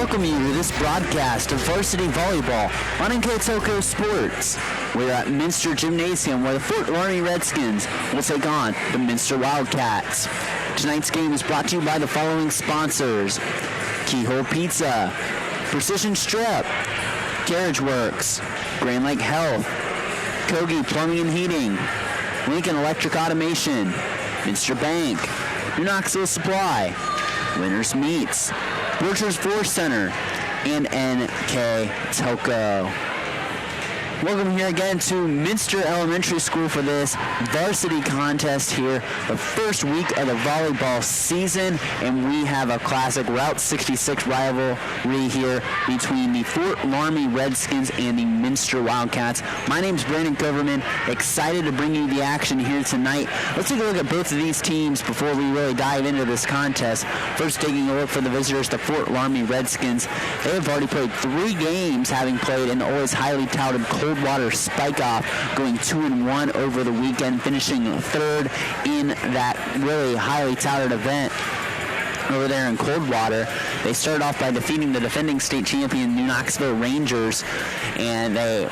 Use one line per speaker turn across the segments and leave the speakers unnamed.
welcome you to this broadcast of Varsity Volleyball on NKTelco Sports. We're at Minster Gymnasium where the Fort Loramie Redskins will take on the Minster Wildcats. Tonight's game is brought to you by the following sponsors: Keyhole Pizza, Precision Strip, Carriage Works, Grand Lake Health, Kogi Plumbing and Heating, Lincoln Electric Automation, Minster Bank, New Knoxville Supply, Winners Meats, Butcher's Force Center, and NKTelco. Welcome here again to Minster Elementary School for this varsity contest here, the first week of the volleyball season, and we have a classic Route 66 rivalry here between the Fort Loramie Redskins and the Minster Wildcats. My name's Brandon Coverman, excited to bring you the action here tonight. Let's take a look at both of these teams before we really dive into this contest. First, taking a look for the visitors, the Fort Loramie Redskins. They have already played 3 games, having played in the always highly touted Coldwater Spike Off, going 2-1 over the weekend, finishing 3rd in that really highly touted event over there in Coldwater. They started off by defeating the defending state champion New Knoxville Rangers, and they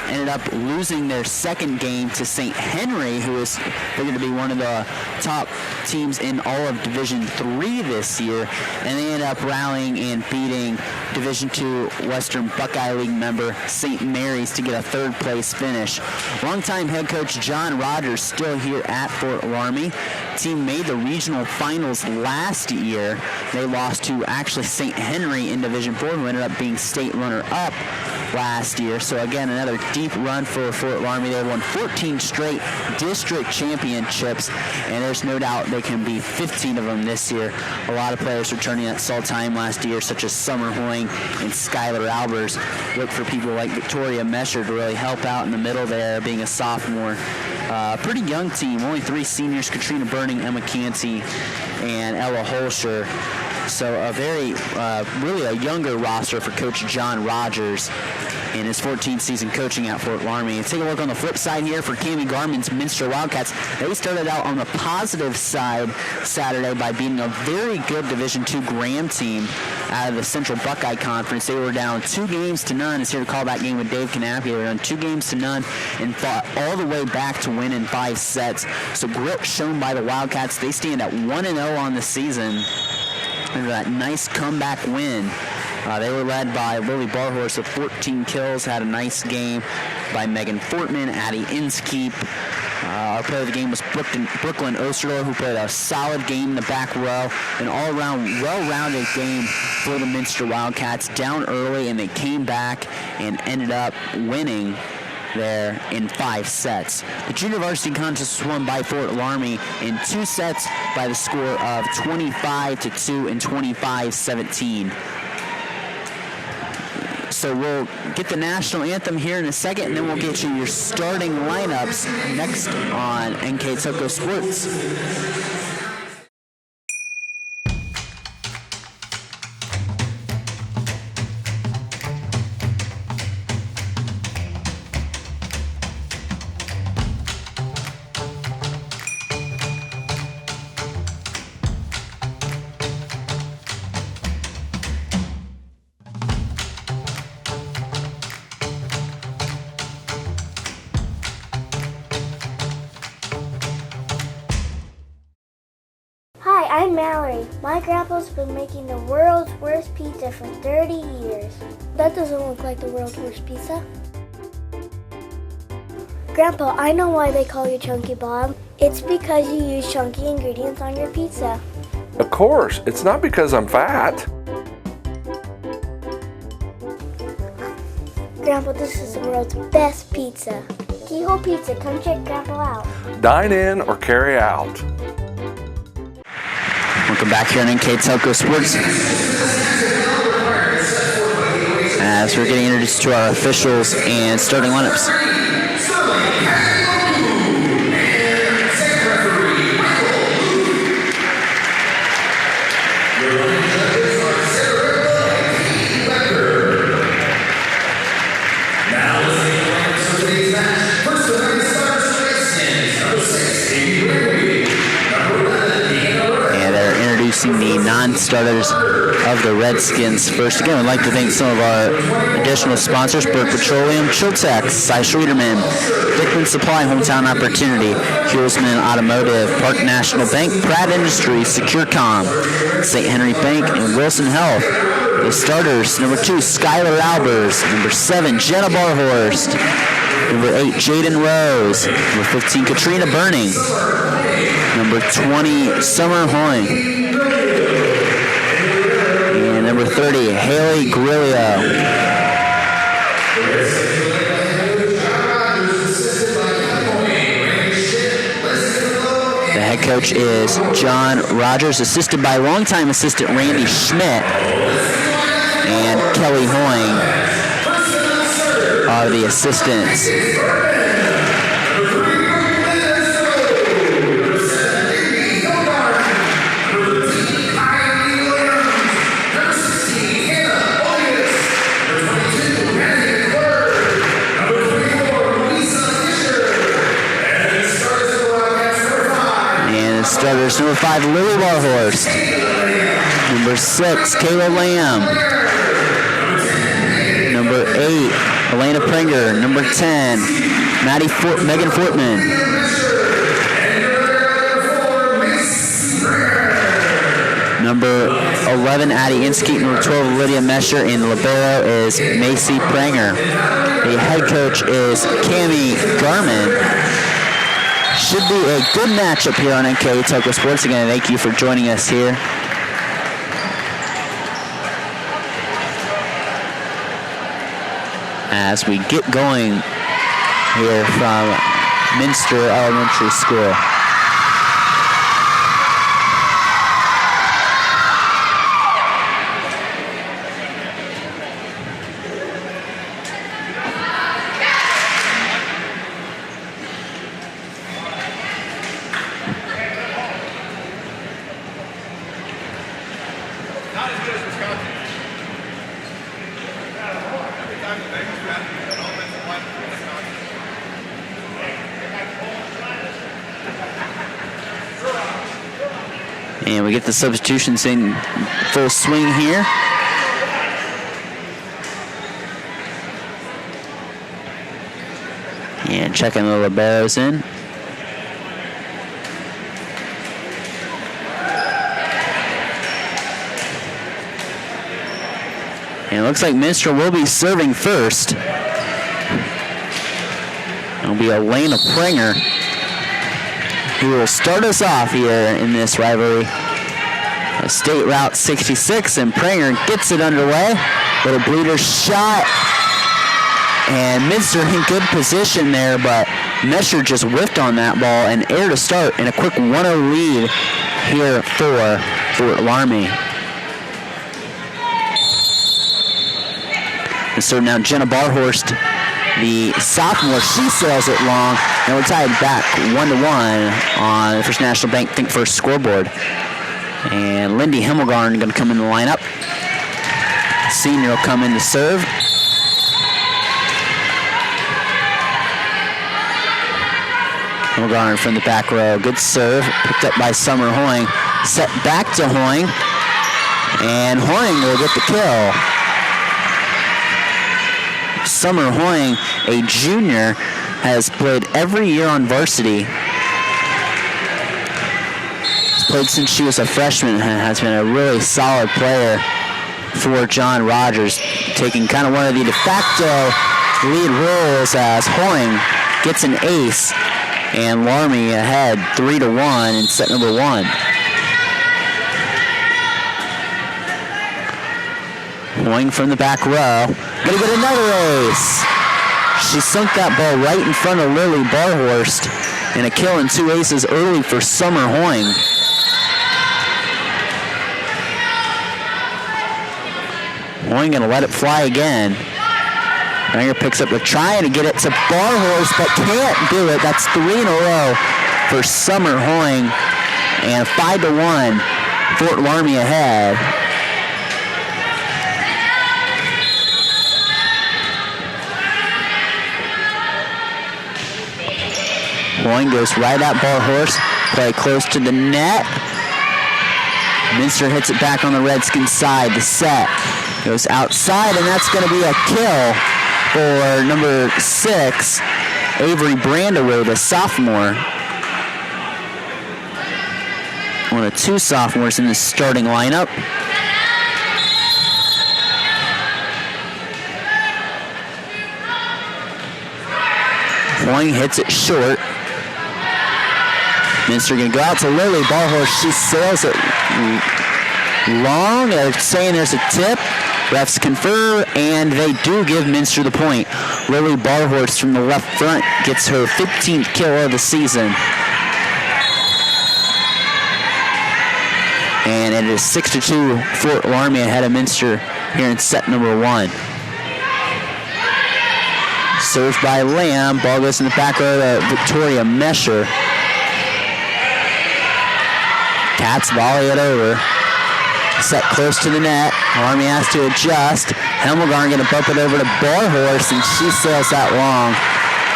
ended up losing their second game to St. Henry, who is figured to be one of the top teams in all of Division III this year, and they ended up rallying and beating Division II Western Buckeye League member St. Mary's to get a 3rd place finish. Longtime head coach John Rogers still here at Fort Loramie. Team made the regional finals last year. They lost to actually St. Henry in Division IV, who ended up being state runner-up last year. So again, another deep run for Fort Loramie. They won 14 straight district championships, and there's no doubt they can be 15 of them this year. A lot of players returning that saw time last year, such as Summer Hoying and Skylar Albers. Look for people like Victoria Mesher to really help out in the middle there, being a sophomore. Pretty young team, only 3 seniors: Katrina Burning, Emma Canty, and Ella Holscher. So a very, really a younger roster for Coach John Rogers in his 14th season coaching at Fort Loramie. And take a look on the flip side here for Cami Garman's Minster Wildcats. They started out on the positive side Saturday by beating a very good Division II Graham team out of the Central Buckeye Conference. They were down 2-0. It's here to call that game with Dave Canappi. They were down 2-0 and fought all the way back to win in 5 sets. So grit shown by the Wildcats. They stand at 1-0 on the season. Under that nice comeback win. They were led by Lily Barhorse with 14 kills, had a nice game by Megan Fortman, Addie Inskeep. Our player of the game was Brooklyn Osterler, who played a solid game in the back row. An all-around, well-rounded game for the Minster Wildcats. Down early, and they came back and ended up winning there in 5 sets. The junior varsity contest was won by Fort Loramie in 2 sets by the score of 25-2 and 25-17. So we'll get the national anthem here in a second, and then we'll get you your starting lineups next on NKTelco Sports.
I'm Mallory. My grandpa's been making the world's worst pizza for 30 years. That doesn't look like the world's worst pizza. Grandpa, I know why they call you Chunky Bob. It's because you use chunky ingredients on your pizza.
Of course, it's not because I'm fat.
Grandpa, this is the world's best pizza. Keyhole Pizza, come check Grandpa out.
Dine in or carry out.
Welcome back here on NKTelco Sports. As we're getting introduced to our officials and starting lineups. The non-starters of the Redskins. First, again, I'd like to thank some of our additional sponsors: Burke Petroleum, Chiltex, Cy Schreederman, Dickman Supply, Hometown Opportunity, Hewlesman Automotive, Park National Bank, Pratt Industries, SecureCom, St. Henry Bank, and Wilson Health. The starters: number 2, Skylar Albers; number 7, Jenna Barhorst; number 8, Jaden Rose; number 15, Katrina Burning; number 20, Summer Hoying; and number 30, Haley Grillo. The head coach is John Rogers, assisted by longtime assistant Randy Schmidt, and Kelly Hoying are the assistants. Starters: number 5, Lily Barhorst; number 6, Kayla Lamb; number 8, Elena Prenger; number 10, Megan Fortman; number 11, Addie Inskeet; number 12, Lydia Mesher; and the libero is Macy Prenger. The head coach is Cammie Garman. Should be a good matchup here on NKTelco Sports. Again, thank you for joining us here. As we get going here from Minster Elementary School. And we get the substitutions in full swing here. And checking the liberos in. And it looks like Minster will be serving first. It'll be Elena Prenger who will start us off here in this rivalry. A State Route 66, and Prenger gets it underway. Little bleeder shot. And Minster in good position there, but Mesher just whiffed on that ball and air to start, and a quick 1-0 lead here for Fort Loramie. And so now Jenna Barhorst, the sophomore, she sails it long, and we're tied back 1-1 on the First National Bank Think First scoreboard. And Lindy Himmelgarn going to come in the lineup. Senior will come in to serve. Himmelgarn from the back row. Good serve. Picked up by Summer Hoying. Set back to Hoying. And Hoying will get the kill. Summer Hoying, a junior, has played every year on varsity. Has played since she was a freshman and has been a really solid player for John Rogers, taking kind of one of the de facto lead roles as Hoying gets an ace and Loramie ahead 3-1 in set number 1. Hoying from the back row. Gonna get another ace. She sunk that ball right in front of Lily Barhorst, and a kill and 2 aces early for Summer Hoying. Hoying gonna let it fly again. Prenger picks up the try to get it to Barhorst, but can't do it. That's 3 in a row for Summer Hoying, and 5-1. Fort Loramie ahead. Hoying goes right at Barhorst, play close to the net. Minster hits it back on the Redskins side. The set goes outside, and that's going to be a kill for number 6, Avery Brandaway, the sophomore. One of 2 sophomores in the starting lineup. Hoying hits it short. Minster going to go out to Lily. Ball horse, she sails it long. They're saying there's a tip. Refs confer, and they do give Minster the point. Lily Barhorse from the left front gets her 15th kill of the season. And it is 6-2 Fort Loramie ahead of Minster here in set number 1. Served by Lamb. Ball goes in the back row to Victoria Mesher. Cats volley it over. Set close to the net. Loramie has to adjust. Hemmelgarn going to bump it over to Barhorse, and she sails that long.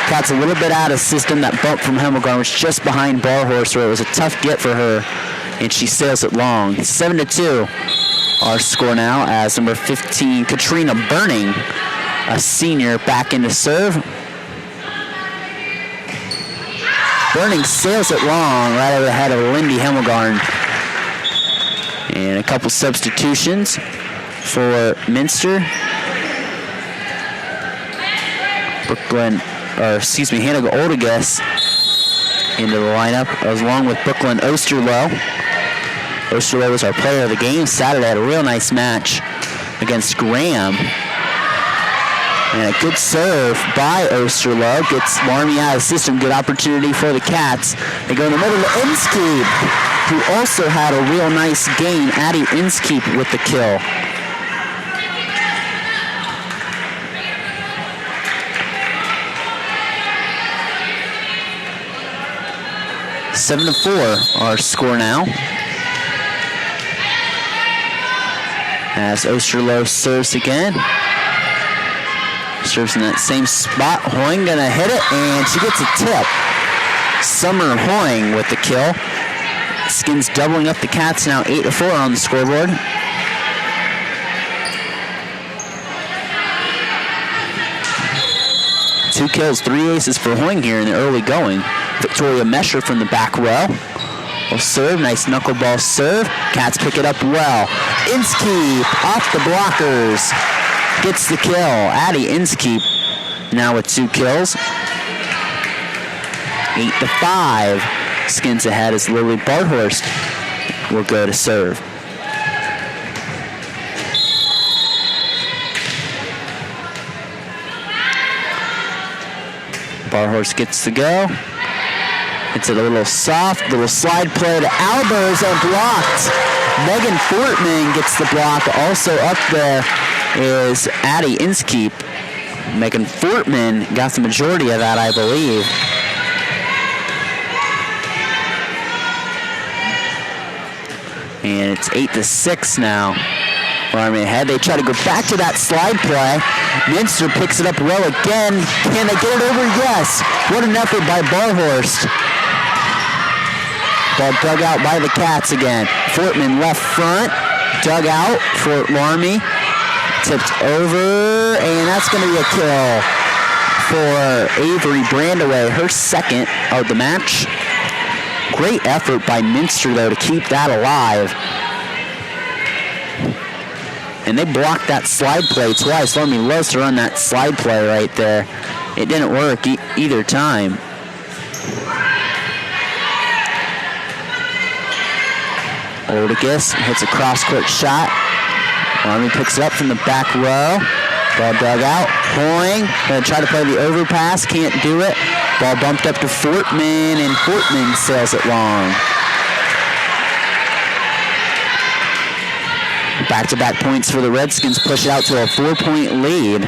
Cats a little bit out of system. That bump from Hemmelgarn was just behind Barhorse, where it was a tough get for her, and she sails it long. 7-2 our score now as number 15, Katrina Burning, a senior, back into serve. Burning sails it long right over the head of Lindy Hemmelgarn. And a couple substitutions for Minster. Hannah Oldegas into the lineup, along with Brooklyn Osterloh. Osterloh was our player of the game Saturday. Had a real nice match against Graham. And a good serve by Osterloh gets Loramie out of the system. Good opportunity for the Cats. They go in the middle to Inskeep, who also had a real nice gain. Addie Inskeep with the kill. Seven to 4 our score now. As Osterloh serves again. Serves in that same spot. Hoying gonna hit it, and she gets a tip. Summer Hoying with the kill. Skins doubling up the Cats now 8-4 on the scoreboard. Two kills, 3 aces for Hoying here in the early going. Victoria Mesher from the back row will serve. Nice knuckleball serve. Cats pick it up well. Inskeep off the blockers. Gets the kill. Addie Inskeep now with 2 kills. 8-5. Skins ahead as Lily Barthorst will go to serve. Barhorse gets to go. It's a little soft, little slide play to Albers and blocked. Megan Fortman gets the block. Also up there is Addie Inskeep. Megan Fortman got the majority of that, I believe. And it's 8-6 now. Loramie ahead. They try to go back to that slide play. Minster picks it up well again. Can they get it over? Yes. What an effort by Barhorst. Ball dug out by the Cats again. Fortman left front. Dug out for Loramie. Tipped over, and that's going to be a kill for Avery Brandaway, her second of the match. Great effort by Minster, though, to keep that alive. And they blocked that slide play twice. Loramie loves to run that slide play right there. It didn't work either time. Oldegas hits a cross-court shot. Loramie picks it up from the back row. Ball dug out. Hoying going to try to play the overpass. Can't do it. Ball bumped up to Fortman, and Fortman sails it long. Back-to-back points for the Redskins push it out to a 4-point lead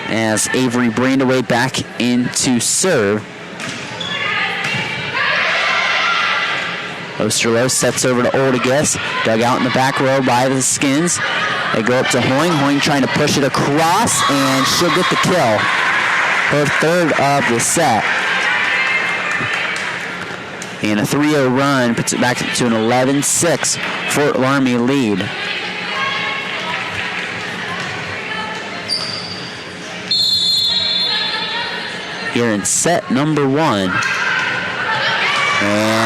as Avery Brandaway back into serve. Osterloh sets over to Oldegas. Dug out in the back row by the Skins. They go up to Hoying. Hoying trying to push it across, and she'll get the kill. Her third of the set. And a 3-0 run puts it back to an 11-6 Fort Loramie lead. Here in set number 1. And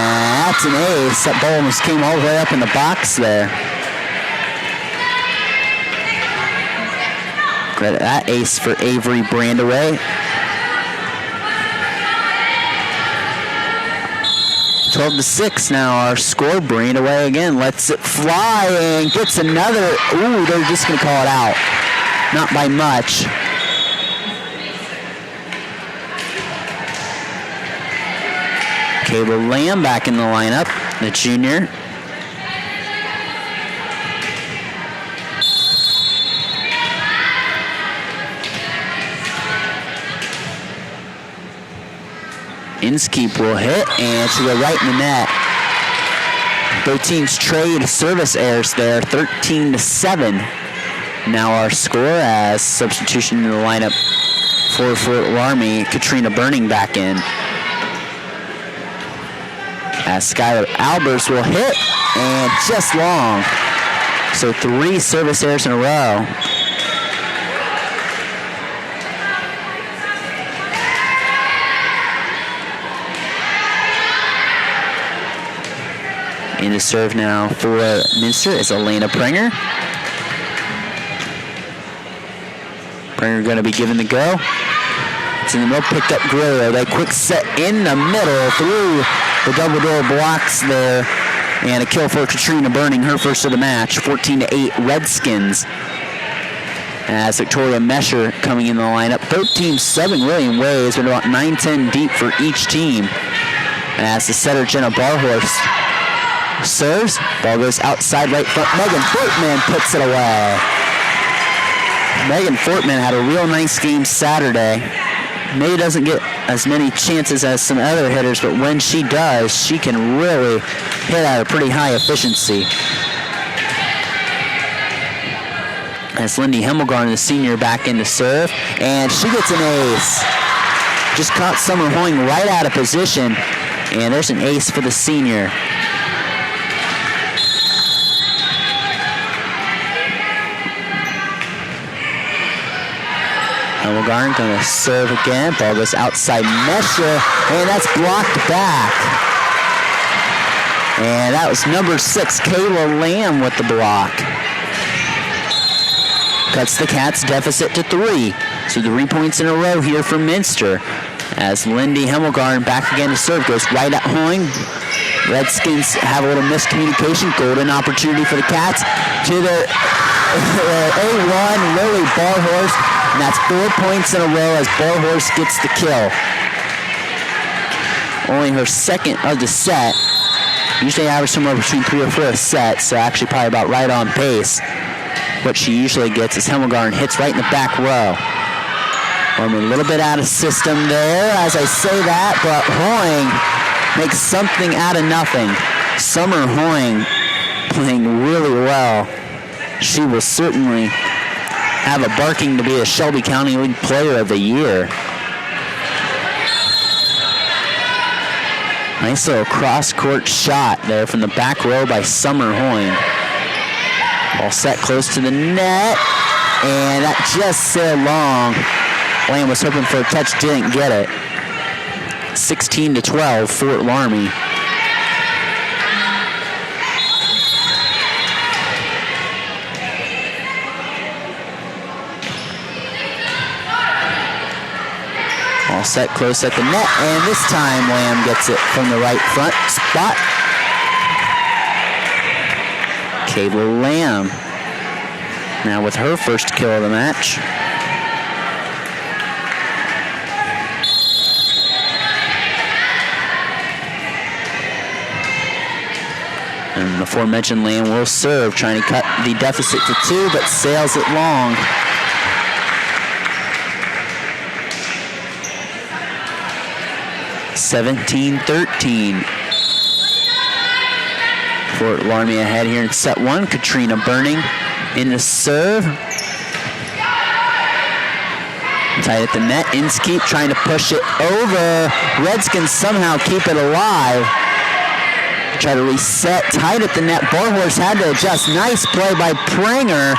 that's an ace. That ball almost came all the way up in the box there. Credit that ace for Avery Brandaway. 12-6 now our score. Brandaway again lets it fly and gets another. Ooh, they're just going to call it out. Not by much. Cable Lamb back in the lineup, the junior. Inskeep will hit, and she'll go right in the net. Both teams trade service errors there, 13-7. Now our score as substitution in the lineup for Fort Loramie, Katrina Burning back in. As Skylar Albers will hit, and just long. So 3 service errors in a row. In to serve now for Minster is Elena Prenger. Prenger going to be given the go. It's in the middle, picked up Guerrero. They quick set in the middle through the double door blocks there. And a kill for Katrina Burning, her first of the match. 14-8 Redskins. As Victoria Mesher coming in the lineup. 13-7 William Way has been about 9-10 deep for each team. As the setter Jenna Barhorst serves, ball goes outside right front. Megan Fortman puts it away. Megan Fortman had a real nice game Saturday. Maybe doesn't get as many chances as some other hitters, but when she does, she can really hit at a pretty high efficiency. As Lindy Hemmelgarn, the senior, back in to serve, and she gets an ace. Just caught Summer Hoying right out of position, and there's an ace for the senior. Hemmelgarn going to serve again. Ball goes outside Mesher, and that's blocked back. And that was number 6, Kayla Lamb with the block. Cuts the Cats' deficit to 3. So 3 points in a row here for Minster. As Lindy Hemmelgarn back again to serve, goes right at Hoying. Redskins have a little miscommunication. Golden opportunity for the Cats. To their A1, Lily Barhorst. And that's 4 points in a row as Barhorst gets the kill. Only her second of the set. Usually average somewhere between 3 or 4 a set, so actually probably about right on pace. What she usually gets is Hemmelgarn hits right in the back row. A little bit out of system there as I say that, but Hoying makes something out of nothing. Summer Hoying playing really well. She will certainly have a barking to be a Shelby County League Player of the Year. Nice little cross-court shot there from the back row by Summer Hoying. Ball set close to the net, and that just sailed long. Lamb was hoping for a touch, didn't get it. 16-12, Fort Loramie. All set close at the net, and this time Lamb gets it from the right front spot. Cable Lamb now with her first kill of the match. And the aforementioned Lamb will serve, trying to cut the deficit to 2, but sails it long. (17-13). Fort Loramie ahead here in set 1. Katrina Burning in the serve. Tight at the net. Inskeep trying to push it over. Redskins somehow keep it alive. Try to reset, tight at the net. Barhorse had to adjust. Nice play by Pranger.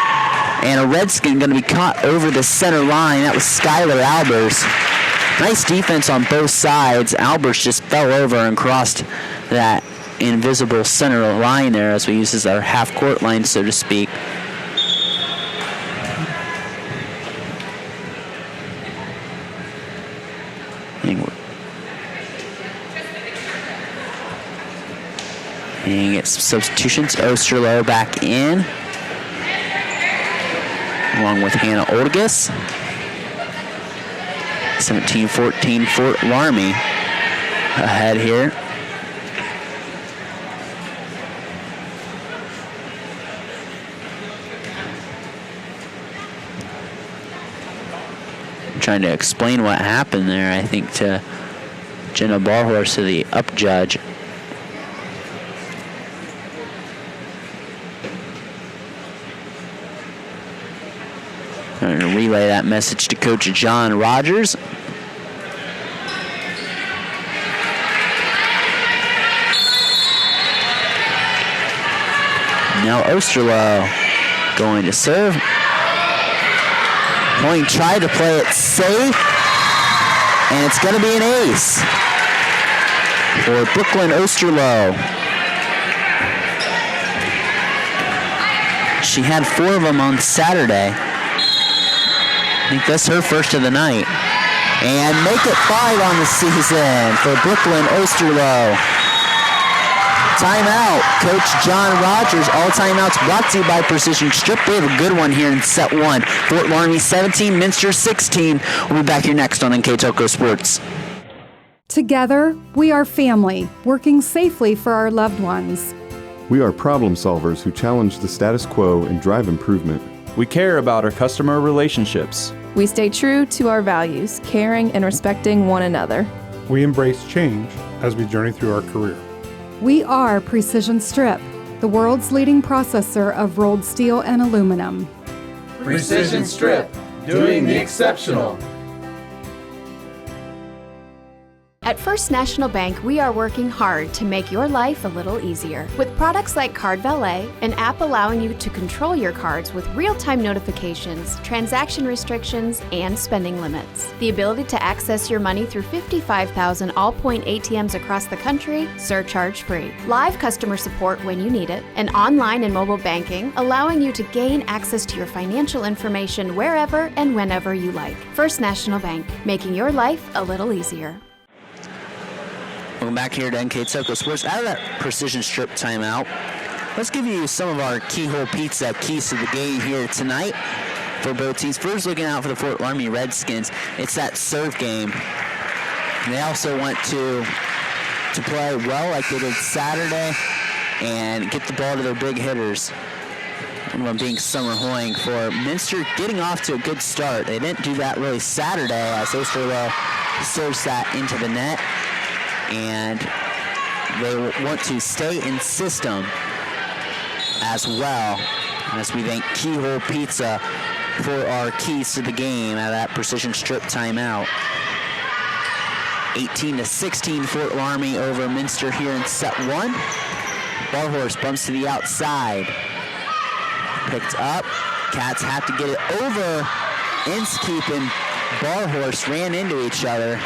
And a Redskin going to be caught over the center line. That was Skylar Albers. Nice defense on both sides. Albers just fell over and crossed that invisible center line there, as we use as our half-court line, so to speak. And get some substitutions. Osterloh back in, along with Hannah Oldegas. 17-14 Fort Loramie ahead here. I'm trying to explain what happened there, I think, to Jenna Barhorse, to the up judge. I'm going to relay that message to Coach John Rogers. Now Osterloh going to serve. Point tried to play it safe, and it's going to be an ace for Brooklyn Osterloh. She had 4 of them on Saturday. I think that's her first of the night. And make it 5 on the season for Brooklyn Osterloh. Timeout. Coach John Rogers. All timeouts brought to you by Precision Strip. They have a good one here in set 1. Fort Loramie 17, Minster 16. We'll be back here next on NKTelco Sports.
Together, we are family, working safely for our loved ones.
We are problem solvers who challenge the status quo and drive improvement.
We care about our customer relationships.
We stay true to our values, caring and respecting one another.
We embrace change as we journey through our career.
We are Precision Strip, the world's leading processor of rolled steel and aluminum.
Precision Strip, doing the exceptional.
At First National Bank, we are working hard to make your life a little easier. With products like Card Valet, an app allowing you to control your cards with real-time notifications, transaction restrictions, and spending limits. The ability to access your money through 55,000 all-point ATMs across the country, surcharge-free. Live customer support when you need it. And online and mobile banking, allowing you to gain access to your financial information wherever and whenever you like. First National Bank, making your life a little easier.
Welcome back here to NKTelco Sports. Out of that Precision Strip timeout, let's give you some of our Keyhole Pizza keys to the game here tonight for both teams. First, looking out for the Fort Loramie Redskins, it's that serve game. They also want to play well like they did Saturday and get the ball to their big hitters. One of them being Summer Hoying. For Minster, getting off to a good start. They didn't do that really Saturday as Osterloh serves that into the net. And they want to stay in system as well, as we thank Keyhole Pizza for our keys to the game out of that Precision Strip timeout. 18-16 Fort Loramie over Minster here in set 1. Barhorse bumps to the outside. Picked up. Cats have to get it over. Inskeep and Barhorse ran into each other.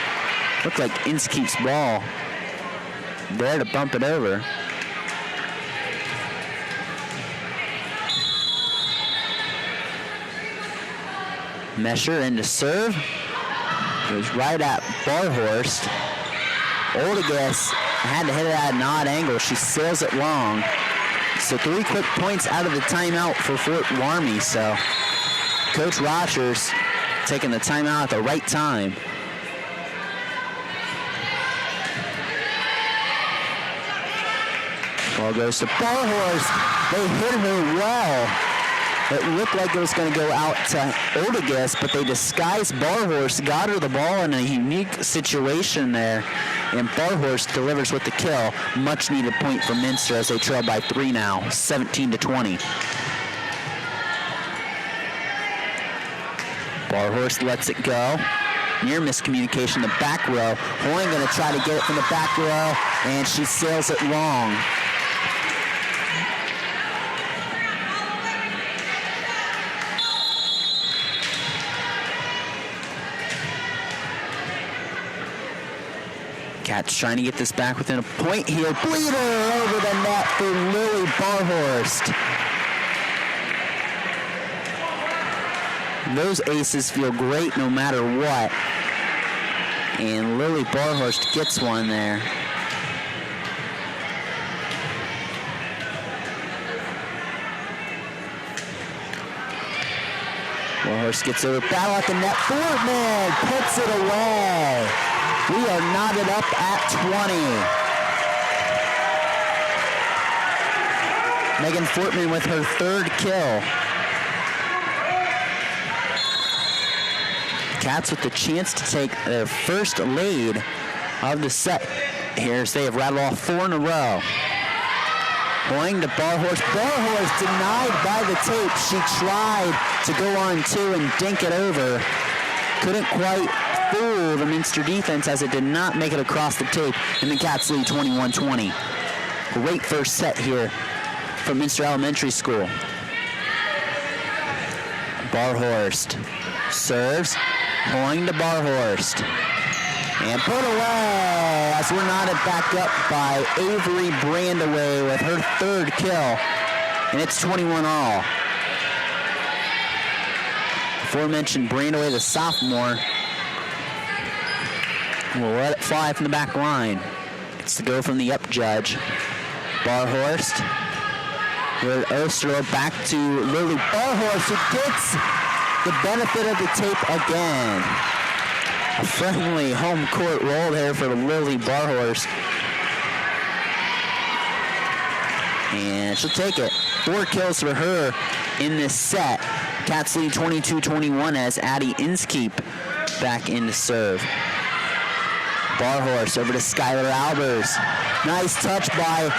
Looked like Inskeep's ball there to bump it over. Mesher into serve. Goes right at Barhorst. Oldegas had to hit it at an odd angle. She sails it long. So 3 quick points out of the timeout for Fort Loramie. So Coach Rogers taking the timeout at the right time. Ball goes to Barhorst. They hit her well. It looked like it was going to go out to Oldegas, but they disguised Barhorst, got her the ball in a unique situation there, and Barhorst delivers with the kill. Much needed point for Minster as they trail by 3 now, 17-20. Barhorst lets it go. Near miscommunication, the back row. Hoying going to try to get it from the back row, and she sails it long. Cats trying to get this back within a point here. Bleeder over the net for Lily Barhorst. Those aces feel great no matter what. And Lily Barhorst gets one there. Barhorst gets over, battle at the net. Fortman puts it away. We are knotted up at 20. Megan Fortman with her third kill. Cats with the chance to take their first lead of the set here as they have rattled off 4 in a row. Going to Barhorst. Barhorst denied by the tape. She tried to go on 2 and dink it over. Couldn't quite fool the Minster defense as it did not make it across the tape. And the Cats lead 21-20. Great first set here from Minster Elementary School. Barhorst serves. Going to Barhorst. And put away as we're knotted back up by Avery Brandaway with her third kill. And it's 21 all. Aforementioned Brandaway, the sophomore, will let it fly from the back line. It's to go from the up judge. Barhorst with Osterlo back to Lily Barhorst, who gets the benefit of the tape again. A friendly home court roll there for Lily Barhorst. And she'll take it. 4 kills for her in this set. Cats lead 22-21 as Addie Inskeep back in to serve. Barhorst over to Skylar Albers. Nice touch by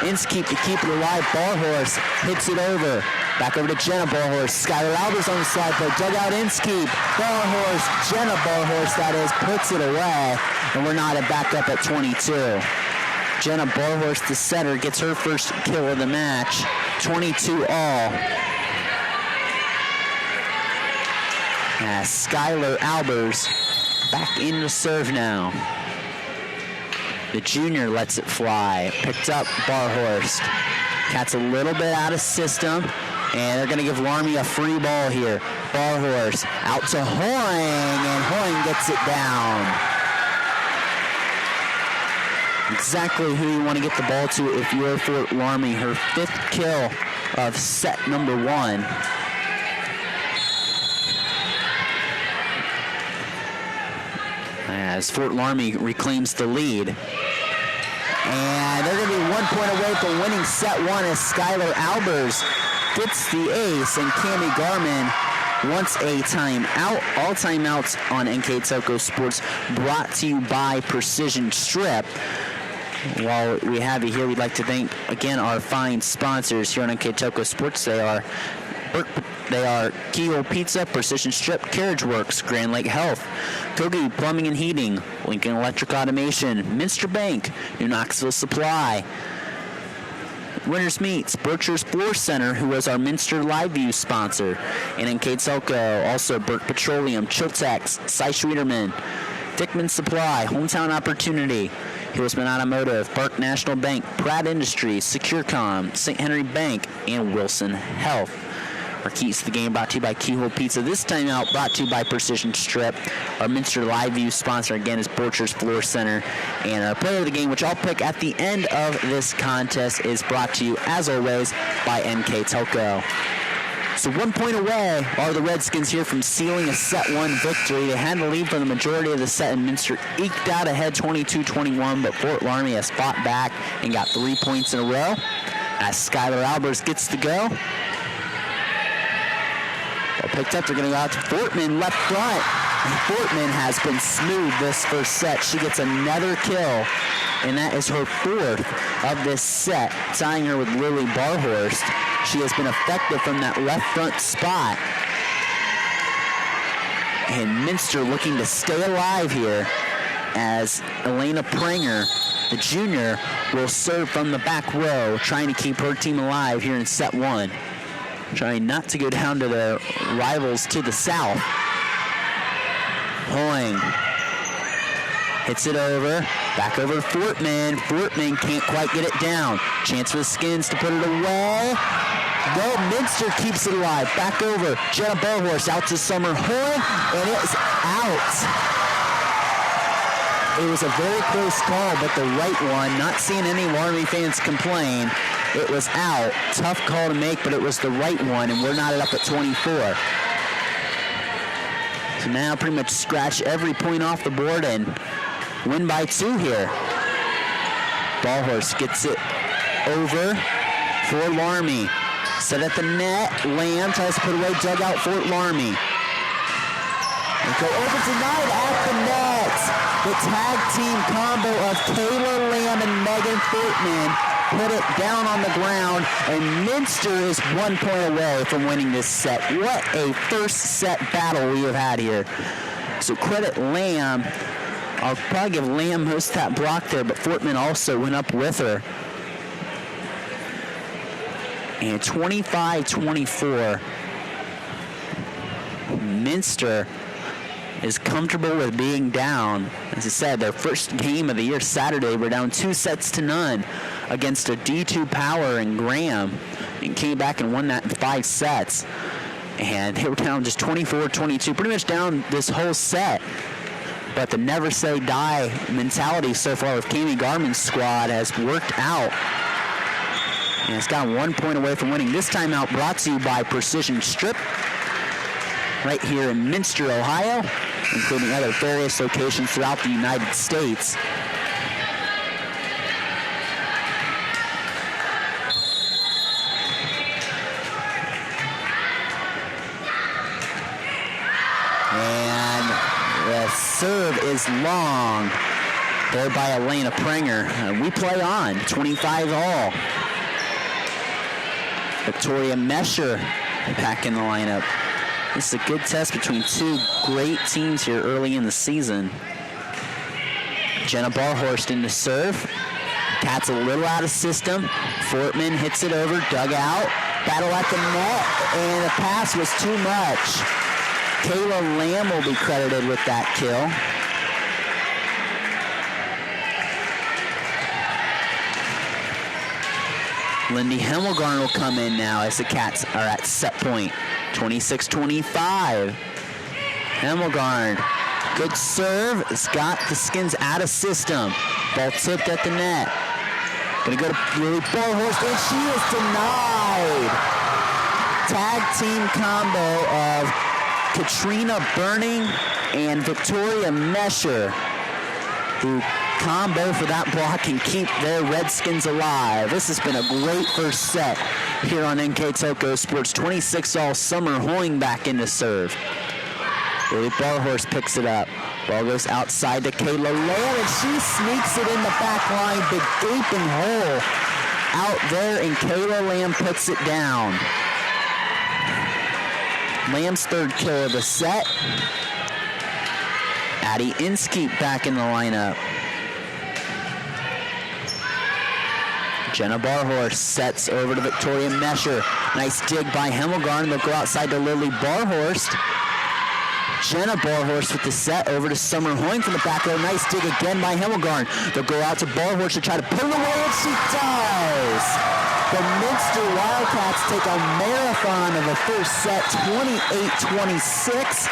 Inskeep to keep it alive. Barhorst hits it over. Back over to Jenna Barhorst. Skylar Albers on the side play. Dug out Inskeep. Barhorst, Jenna Barhorst, that is, puts it away. And we're knotted back up at 22. Jenna Barhorst, the setter, gets her first kill of the match. 22 all. As Skylar Albers back in to serve now. The junior lets it fly. Picked up Barhorst. Cats a little bit out of system. And they're going to give Loramie a free ball here. Barhorst out to Hoying, and Hoying gets it down. Exactly who you want to get the ball to if you're Fort Loramie. Her 5th kill of set number 1. As Fort Loramie reclaims the lead. And they're going to be 1 point away from winning set 1 as Skylar Albers gets the ace, and Cammie Garman wants a timeout. All timeouts on NKTelco Sports brought to you by Precision Strip. While we have you here, we'd like to thank again our fine sponsors here on NKTelco Sports. They are Keyhole Pizza, Precision Strip, Carriage Works, Grand Lake Health, Kogi Plumbing and Heating, Lincoln Electric Automation, Minster Bank, New Knoxville Supply, Winners Meats, Berkshire's Floor Center, who was our Minster Live View sponsor, and NKTelco, also Burke Petroleum, Chiltex, Cy Schwederman, Dickman Supply, Hometown Opportunity, Hillsman Automotive, Park National Bank, Pratt Industries, SecureCom, St. Henry Bank, and Wilson Health. Our keys to the game brought to you by Keyhole Pizza. This time out brought to you by Precision Strip. Our Minster Live View sponsor again is Borchers Floor Center. And our player of the game, which I'll pick at the end of this contest, is brought to you, as always, by NKTelco. So 1 point away are the Redskins here from sealing a set 1 victory. They had the lead for the majority of the set, and Minster eked out ahead 22-21, but Fort Loramie has fought back and got 3 points in a row as Skylar Albers gets to go. Well, picked up, they're going to go out to Fortman left front. And Fortman has been smooth this first set. She gets another kill, and that is her 4th of this set, tying her with Lily Barhorst. She has been effective from that left front spot. And Minster looking to stay alive here as Elena Pranger, the junior, will serve from the back row, trying to keep her team alive here in set 1. Trying not to go down to the rivals to the south. Hoying hits it over, back over to Fortman. Fortman can't quite get it down. Chance for the Skins to put it away. No, Minster keeps it alive. Back over, Jenna Bohorst out to Summer Horn, and it's out. It was a very close call, but the right one. Not seeing any Loramie fans complain. It was out. Tough call to make, but it was the right one, and we're knotted up at 24. So now pretty much scratch every point off the board and win by 2 here. Ballhorse gets it over for Loramie. Set at the net. Lamb tries to put away, dugout for Loramie. And go over tonight at the net. The tag team combo of Kayla Lamb and Megan Fortman put it down on the ground, and Minster is 1 point away from winning this set. What a first set battle we have had here. So credit Lamb. I'll probably give Lamb most of that block there, but Fortman also went up with her. And 25-24. Minster is comfortable with being down. As I said, their first game of the year Saturday, we're down 2-0 against a D2 Power in Graham, and came back and won that in 5 sets. And they were down just 24-22, pretty much down this whole set. But the never say die mentality so far with Kami Garman's squad has worked out. And it's got 1 point away from winning. This timeout brought to you by Precision Strip, right here in Minster, Ohio, including other various locations throughout the United States. And the serve is long there by Elena Prenger. We play on, 25 all. Victoria Mesher back in the lineup. This is a good test between 2 great teams here early in the season. Jenna Barhorst in the serve. Cat's a little out of system. Fortman hits it over, dugout. Battle at the net, and the pass was too much. Kayla Lamb will be credited with that kill. Lindy Hemmelgarn will come in now as the Cats are at set point. 26-25. Hemmelgarn, good serve. It's got the Skins out of system. Ball tipped at the net. Gonna go to Lily Barhorst, and she is denied. Tag team combo of Katrina Burning and Victoria Mesher, who combo for that block and keep their Redskins alive. This has been a great first set here on NKTelco Sports. 26 all. Summer Hoying back in to serve. Lily Barhorst picks it up. Ball goes outside to Kayla Lamb, and she sneaks it in the back line. Big gaping hole out there, and Kayla Lamb puts it down. Lamb's third kill of the set. Addie Inskeep back in the lineup. Jenna Barhorst sets over to Victoria Mesher. Nice dig by Hemmelgarn. They'll go outside to Lily Barhorst. Jenna Barhorst with the set over to Summer Hoying from the back row. Nice dig again by Hemmelgarn. They'll go out to Barhorst to try to put it away, and she does. The Minster Wildcats take a marathon of a first set, 28-26.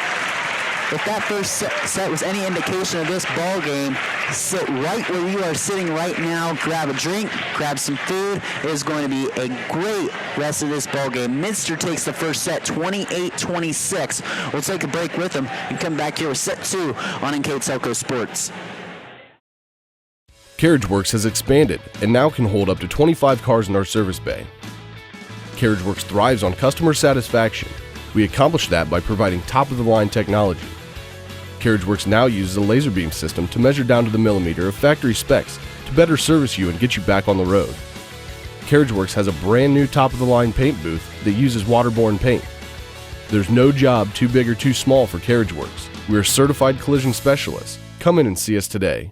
If that first set was any indication of this ball game, sit right where you are sitting right now, grab a drink, grab some food. It is going to be a great rest of this ball game. Minster takes the first set, 28-26. We'll take a break with them and come back here with set 2 on NKTelco Sports.
CarriageWorks has expanded and now can hold up to 25 cars in our service bay. CarriageWorks thrives on customer satisfaction. We accomplish that by providing top-of-the-line technology. CarriageWorks now uses a laser beam system to measure down to the millimeter of factory specs to better service you and get you back on the road. CarriageWorks has a brand new top-of-the-line paint booth that uses waterborne paint. There's no job too big or too small for CarriageWorks. We are certified collision specialists. Come in and see us today.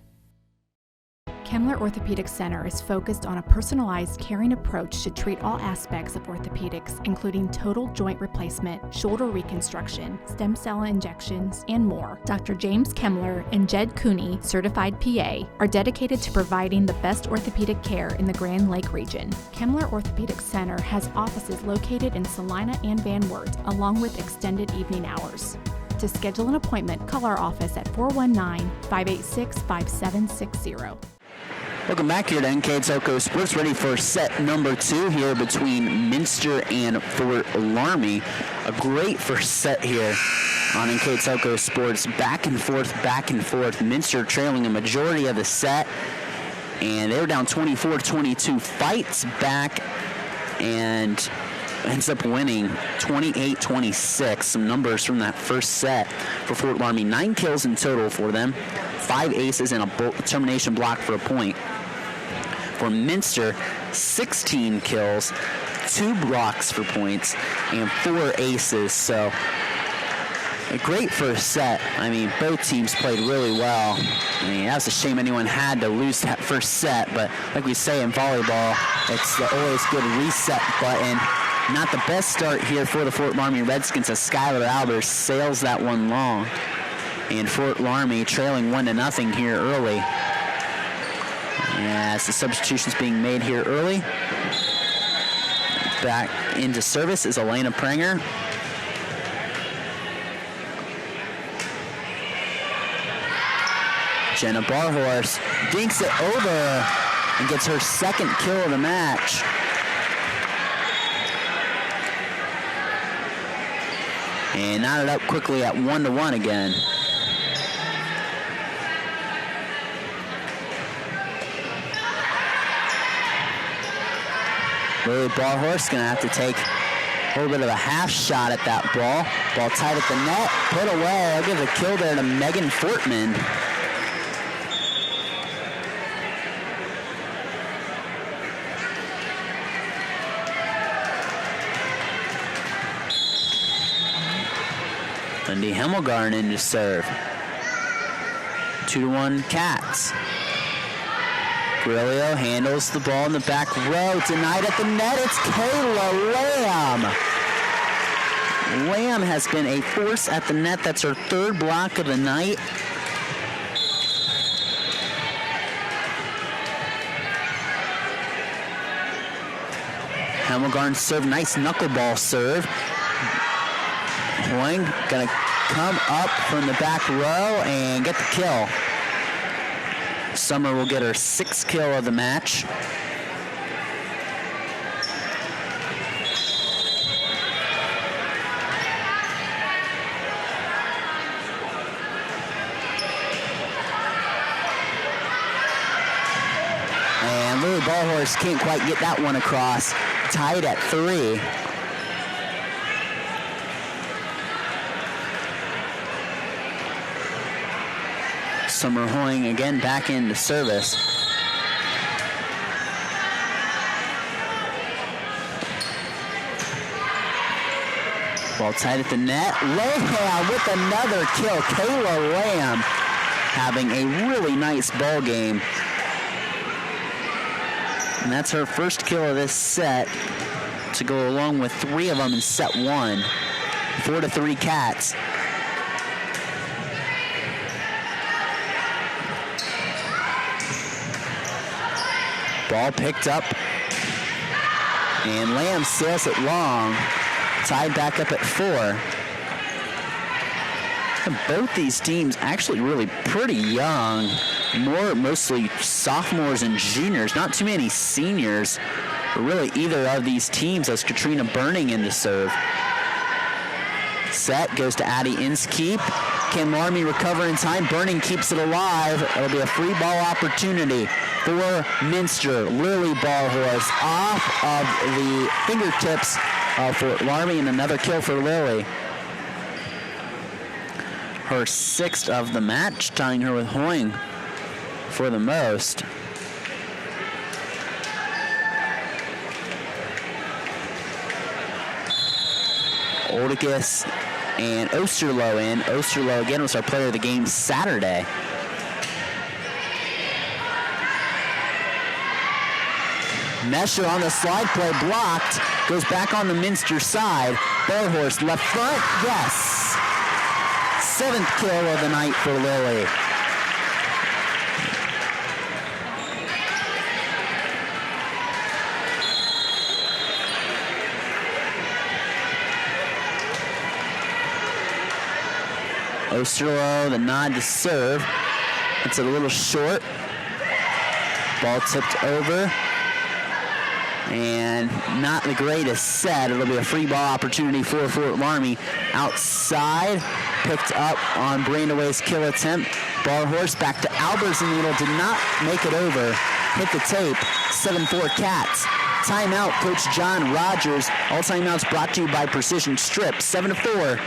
Kemler
Kemmler Orthopedic Center is focused on a personalized, caring approach to treat all aspects of orthopedics, including total joint replacement, shoulder reconstruction, stem cell injections, and more. Dr. James Kemmler and Jed Cooney, certified PA, are dedicated to providing the best orthopedic care in the Grand Lake region. Kemmler Orthopedic Center has offices located in Salina and Van Wert, along with extended evening hours. To schedule an appointment, call our office at 419-586-5760.
Welcome back here to NKTelco Sports, ready for set number 2 here between Minster and Fort Loramie. A great first set here on NKTelco Sports. Back and forth. Minster trailing a majority of the set, and they were down 24-22. Fights back and ends up winning 28-26. Some numbers from that first set for Fort Loramie. 9 kills in total for them. 5 aces and a termination block for a point. For Minster, 16 kills, 2 blocks for points, and 4 aces. So a great first set. I mean, both teams played really well. I mean, that's a shame anyone had to lose that first set, but like we say in volleyball, it's the always good reset button. Not the best start here for the Fort Loramie Redskins as Skylar Albers sails that one long. And Fort Loramie trailing 1-0 here early. As the substitutions being made here early. Back into service is Elena Pranger. Jenna Barhorse dinks it over and gets her second kill of the match. And knotted up quickly at 1-1 again. Lily Barhorse gonna have to take a little bit of a half shot at that ball. Ball tight at the net, put away. I'll give a kill there to Megan Fortman. Lindy Hemmelgarn in to serve. 2-1 Cats. Grillo handles the ball in the back row. Denied at the net. It's Kayla Lamb. Lamb has been a force at the net. That's her 3rd block of the night. Hemmelgarn serve. Nice knuckleball serve. Hoying gonna come up from the back row and get the kill. Summer will get her 6th kill of the match. And Lily Ballhorse can't quite get that one across. Tied at 3. Summer Hoying again back into service. Ball tight at the net. Lamb with another kill. Kayla Lamb having a really nice ball game. And that's her first kill of this set to go along with 3 of them in set 1. 4-3 Cats. Ball picked up, and Lamb sails it long, tied back up at 4. And both these teams actually really pretty young, mostly sophomores and juniors, not too many seniors, or really either of these teams as Katrina Burning in the serve. Set goes to Addie Inskeep. Can Loramie recover in time? Burning keeps it alive. It'll be a free ball opportunity for Minster. Lily Ballhorse off of the fingertips of Fort Loramie, and another kill for Lily. Her 6th of the match, tying her with Hoying for the most. Oldicus and Osterloh in. Osterloh again was our player of the game Saturday. Mesher on the slide play, blocked. Goes back on the Minster side. Barhorse left front, yes. 7th kill of the night for Lily. Osterloh, the nod to serve. It's a little short. Ball tipped over. And not the greatest set. It'll be a free ball opportunity for Fort Loramie. Outside, picked up on Brandaway's kill attempt. Barhorse back to Albers in the middle. Did not make it over. Hit the tape. 7-4 Cats. Timeout, Coach John Rogers. All timeouts brought to you by Precision Strip. 7-4.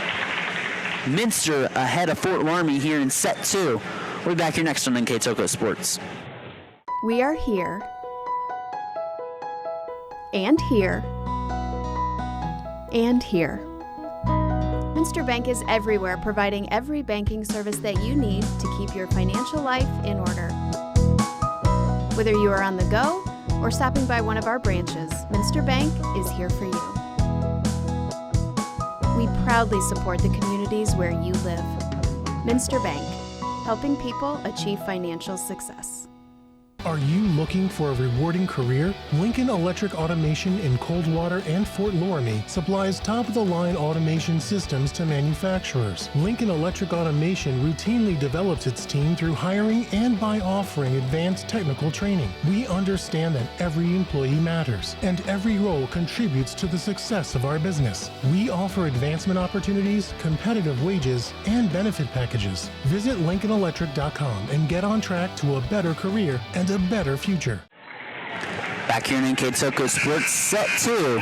Minster ahead of Fort Loramie here in set 2. We'll be back here next on NKTelco Sports.
We are here. And here. And here. Minster Bank is everywhere, providing every banking service that you need to keep your financial life in order. Whether you are on the go or stopping by one of our branches, Minster Bank is here for you. We proudly support the communities where you live. Minster Bank, helping people achieve financial success.
Are you looking for a rewarding career? Lincoln Electric Automation in Coldwater and Fort Loramie supplies top-of-the-line automation systems to manufacturers. Lincoln Electric Automation routinely develops its team through hiring and by offering advanced technical training. We understand that every employee matters, and every role contributes to the success of our business. We offer advancement opportunities, competitive wages, and benefit packages. Visit LincolnElectric.com and get on track to a better career and a better future.
Back here in NKTelco Sports, set 2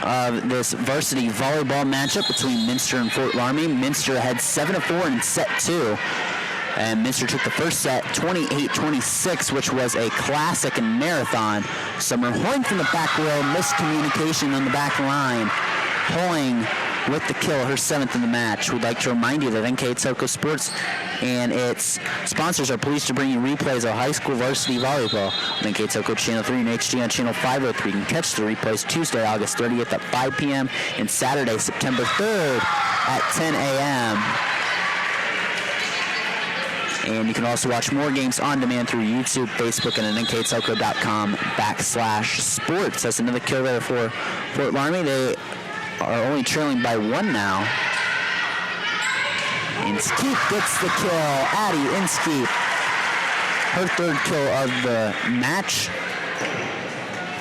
of this varsity volleyball matchup between Minster and Fort Loramie. Minster ahead 7-4 in set 2. And Minster took the first set 28-26, which was a classic and marathon. Summer Hoying from the back row, miscommunication on the back line. Hoying with the kill, her 7th in the match. We'd like to remind you that NKTelco Sports and its sponsors are pleased to bring you replays of high school varsity volleyball on NKTelco Channel 3 and HD on Channel 503. You can catch the replays Tuesday, August 30th at 5 p.m. and Saturday, September 3rd at 10 a.m. And you can also watch more games on demand through YouTube, Facebook, and at nktelco.com/sports. That's another kill there for Fort Loramie. They are only trailing by 1 now. Inskeep gets the kill. Addie Inskeep, her 3rd kill of the match.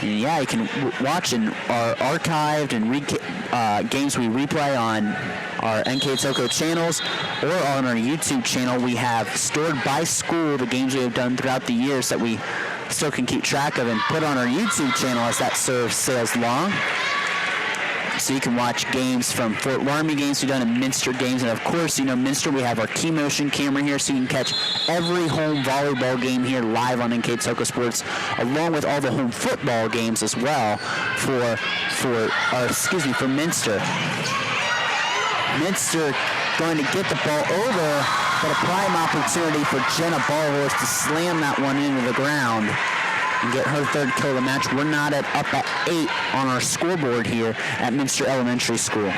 And yeah, you can watch in our archived and games we replay on our NKTelco channels or on our YouTube channel. We have stored by school the games we have done throughout the years that we still can keep track of and put on our YouTube channel as that sails along. So you can watch games from Fort Loramie games we've done and Minster games. And of course, you know, Minster, we have our key motion camera here so you can catch every home volleyball game here live on NKTelco Sports, along with all the home football games as well for Minster. Minster going to get the ball over, but a prime opportunity for Jenna Barhorse to slam that one into the ground and get her 3rd kill of the match. We're not up at 8 on our scoreboard here at Minster Elementary School.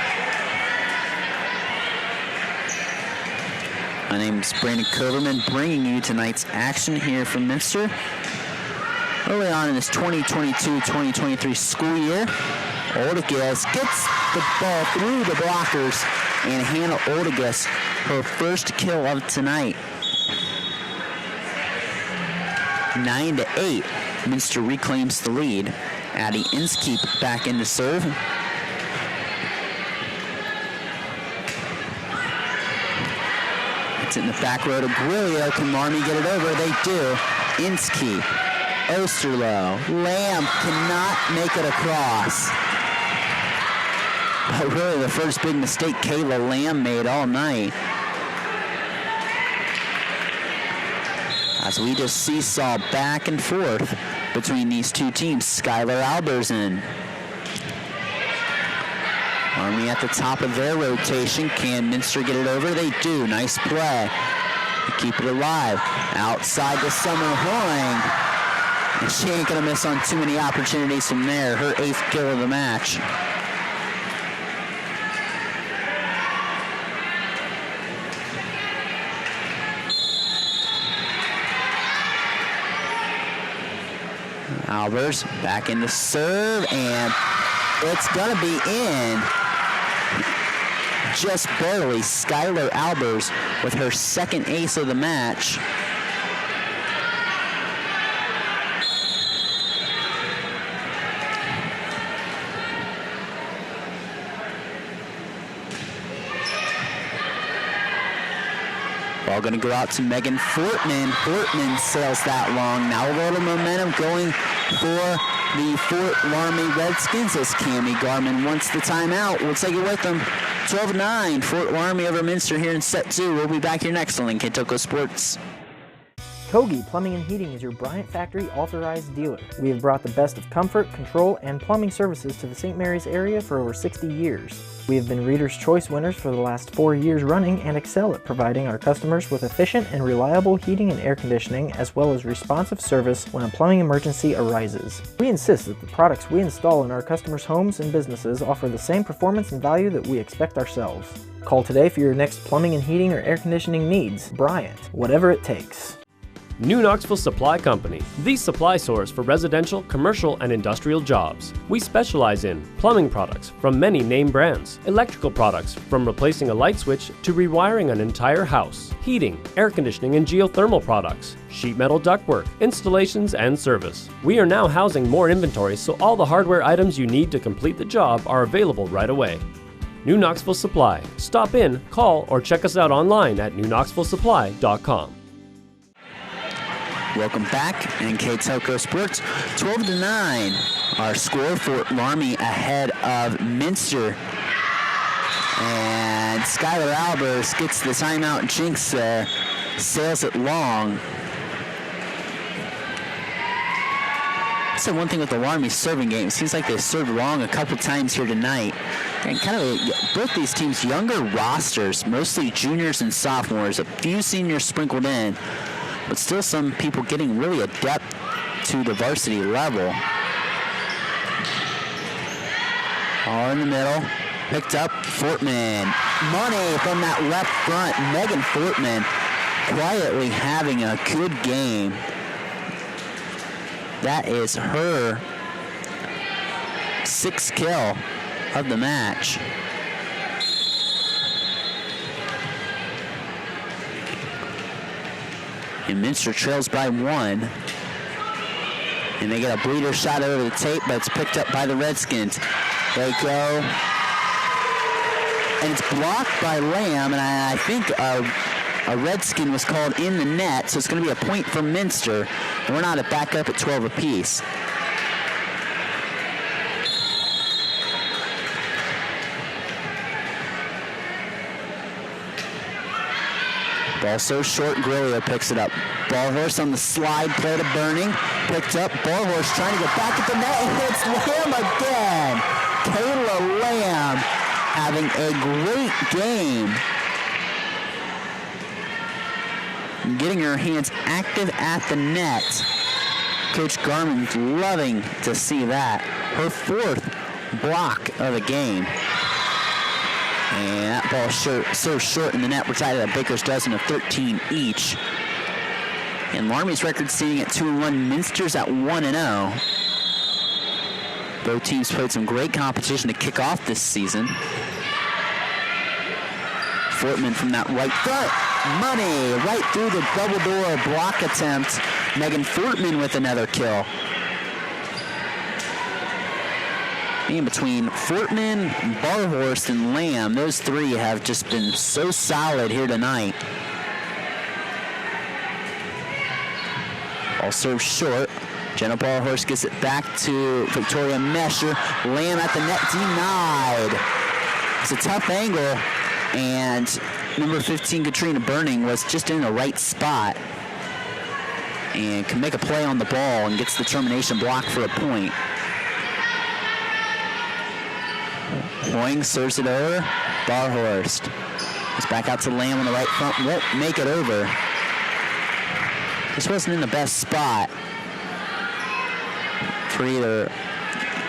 My name is Brandon Coverman, bringing you tonight's action here from Minster. Early on in this 2022-2023 school year, Oldegas gets the ball through the blockers, and Hannah Oldegas, her 1st kill of tonight. 9-8. Minster reclaims the lead. Addie Inskeep back in to serve. It's in the back row to Grillo. Can Loramie get it over? They do. Inskeep. Osterloh. Lamb cannot make it across. But really the first big mistake Kayla Lamb made all night. As we just seesaw back and forth between these two teams. Skylar Alberson. Loramie at the top of their rotation. Can Minster get it over? They do. Nice play. They keep it alive. Outside to Summer Hoying. And she ain't going to miss on too many opportunities from there. Her 8th kill of the match. Albers back in the serve, and it's going to be in. Just barely. Skylar Albers with her 2nd ace of the match. Ball going to go out to Megan Fortman. Fortman sails that long. Now a little momentum going for the Fort Loramie Redskins as Cammie Garman wants the timeout. We'll take it with them. 12-9, Fort Loramie over Minster here in set 2. We'll be back here next on NKTelco Sports.
Kogi Plumbing and Heating is your Bryant Factory authorized dealer. We have brought the best of comfort, control, and plumbing services to the St. Mary's area for over 60 years. We have been Reader's Choice winners for the last 4 years running and excel at providing our customers with efficient and reliable heating and air conditioning, as well as responsive service when a plumbing emergency arises. We insist that the products we install in our customers' homes and businesses offer the same performance and value that we expect ourselves. Call today for your next plumbing and heating or air conditioning needs. Bryant, whatever it takes.
New Knoxville Supply Company, the supply source for residential, commercial, and industrial jobs. We specialize in plumbing products from many name brands, electrical products from replacing a light switch to rewiring an entire house, heating, air conditioning, and geothermal products, sheet metal ductwork, installations, and service. We are now housing more inventory, so all the hardware items you need to complete the job are available right away. New Knoxville Supply. Stop in, call, or check us out online at newknoxvillesupply.com.
Welcome back, NKTelco Sports. 12-9. Our score for Loramie ahead of Minster. And Skylar Albers gets the timeout. Jinx there, sails it long. So one thing with the Loramie serving game, it seems like they served long a couple times here tonight. And kind of both these teams, younger rosters, mostly juniors and sophomores, a few seniors sprinkled in. But still some people getting really adept to the varsity level. All in the middle. Picked up Fortman. Money from that left front. Megan Fortman quietly having a good game. That is her 6th kill of the match. And Minster trails by 1. And they get a bleeder shot over the tape, but it's picked up by the Redskins. They go. And it's blocked by Lamb, and I think a Redskin was called in the net, so it's going to be a point for Minster. And we're not back up at 12 apiece. Ball so short, Grillo picks it up. Ballhorse on the slide, play to Burning. Picked up, Ballhorse trying to get back at the net, and hits Lamb again. Kayla Lamb having a great game. Getting her hands active at the net. Coach Garman's loving to see that. Her 4th block of the game. And that ball so short in the net. We're tied at a baker's dozen of 13 each. And Loramie's record standing at 2-1. Minster's at 1-0. Both teams played some great competition to kick off this season. Fortman from that right front. Money right through the double door block attempt. Megan Fortman with another kill. In between Fortman, Barhorst, and Lamb, those 3 have just been so solid here tonight. Ball served short. Jenna Barhorst gets it back to Victoria Mesher. Lamb at the net, denied. It's a tough angle, and number 15, Katrina Burning, was just in the right spot and can make a play on the ball and gets the termination block for a point. Hoying serves it over. Barhorst. It's back out to Lamb on the right front. Won't make it over. This wasn't in the best spot. for either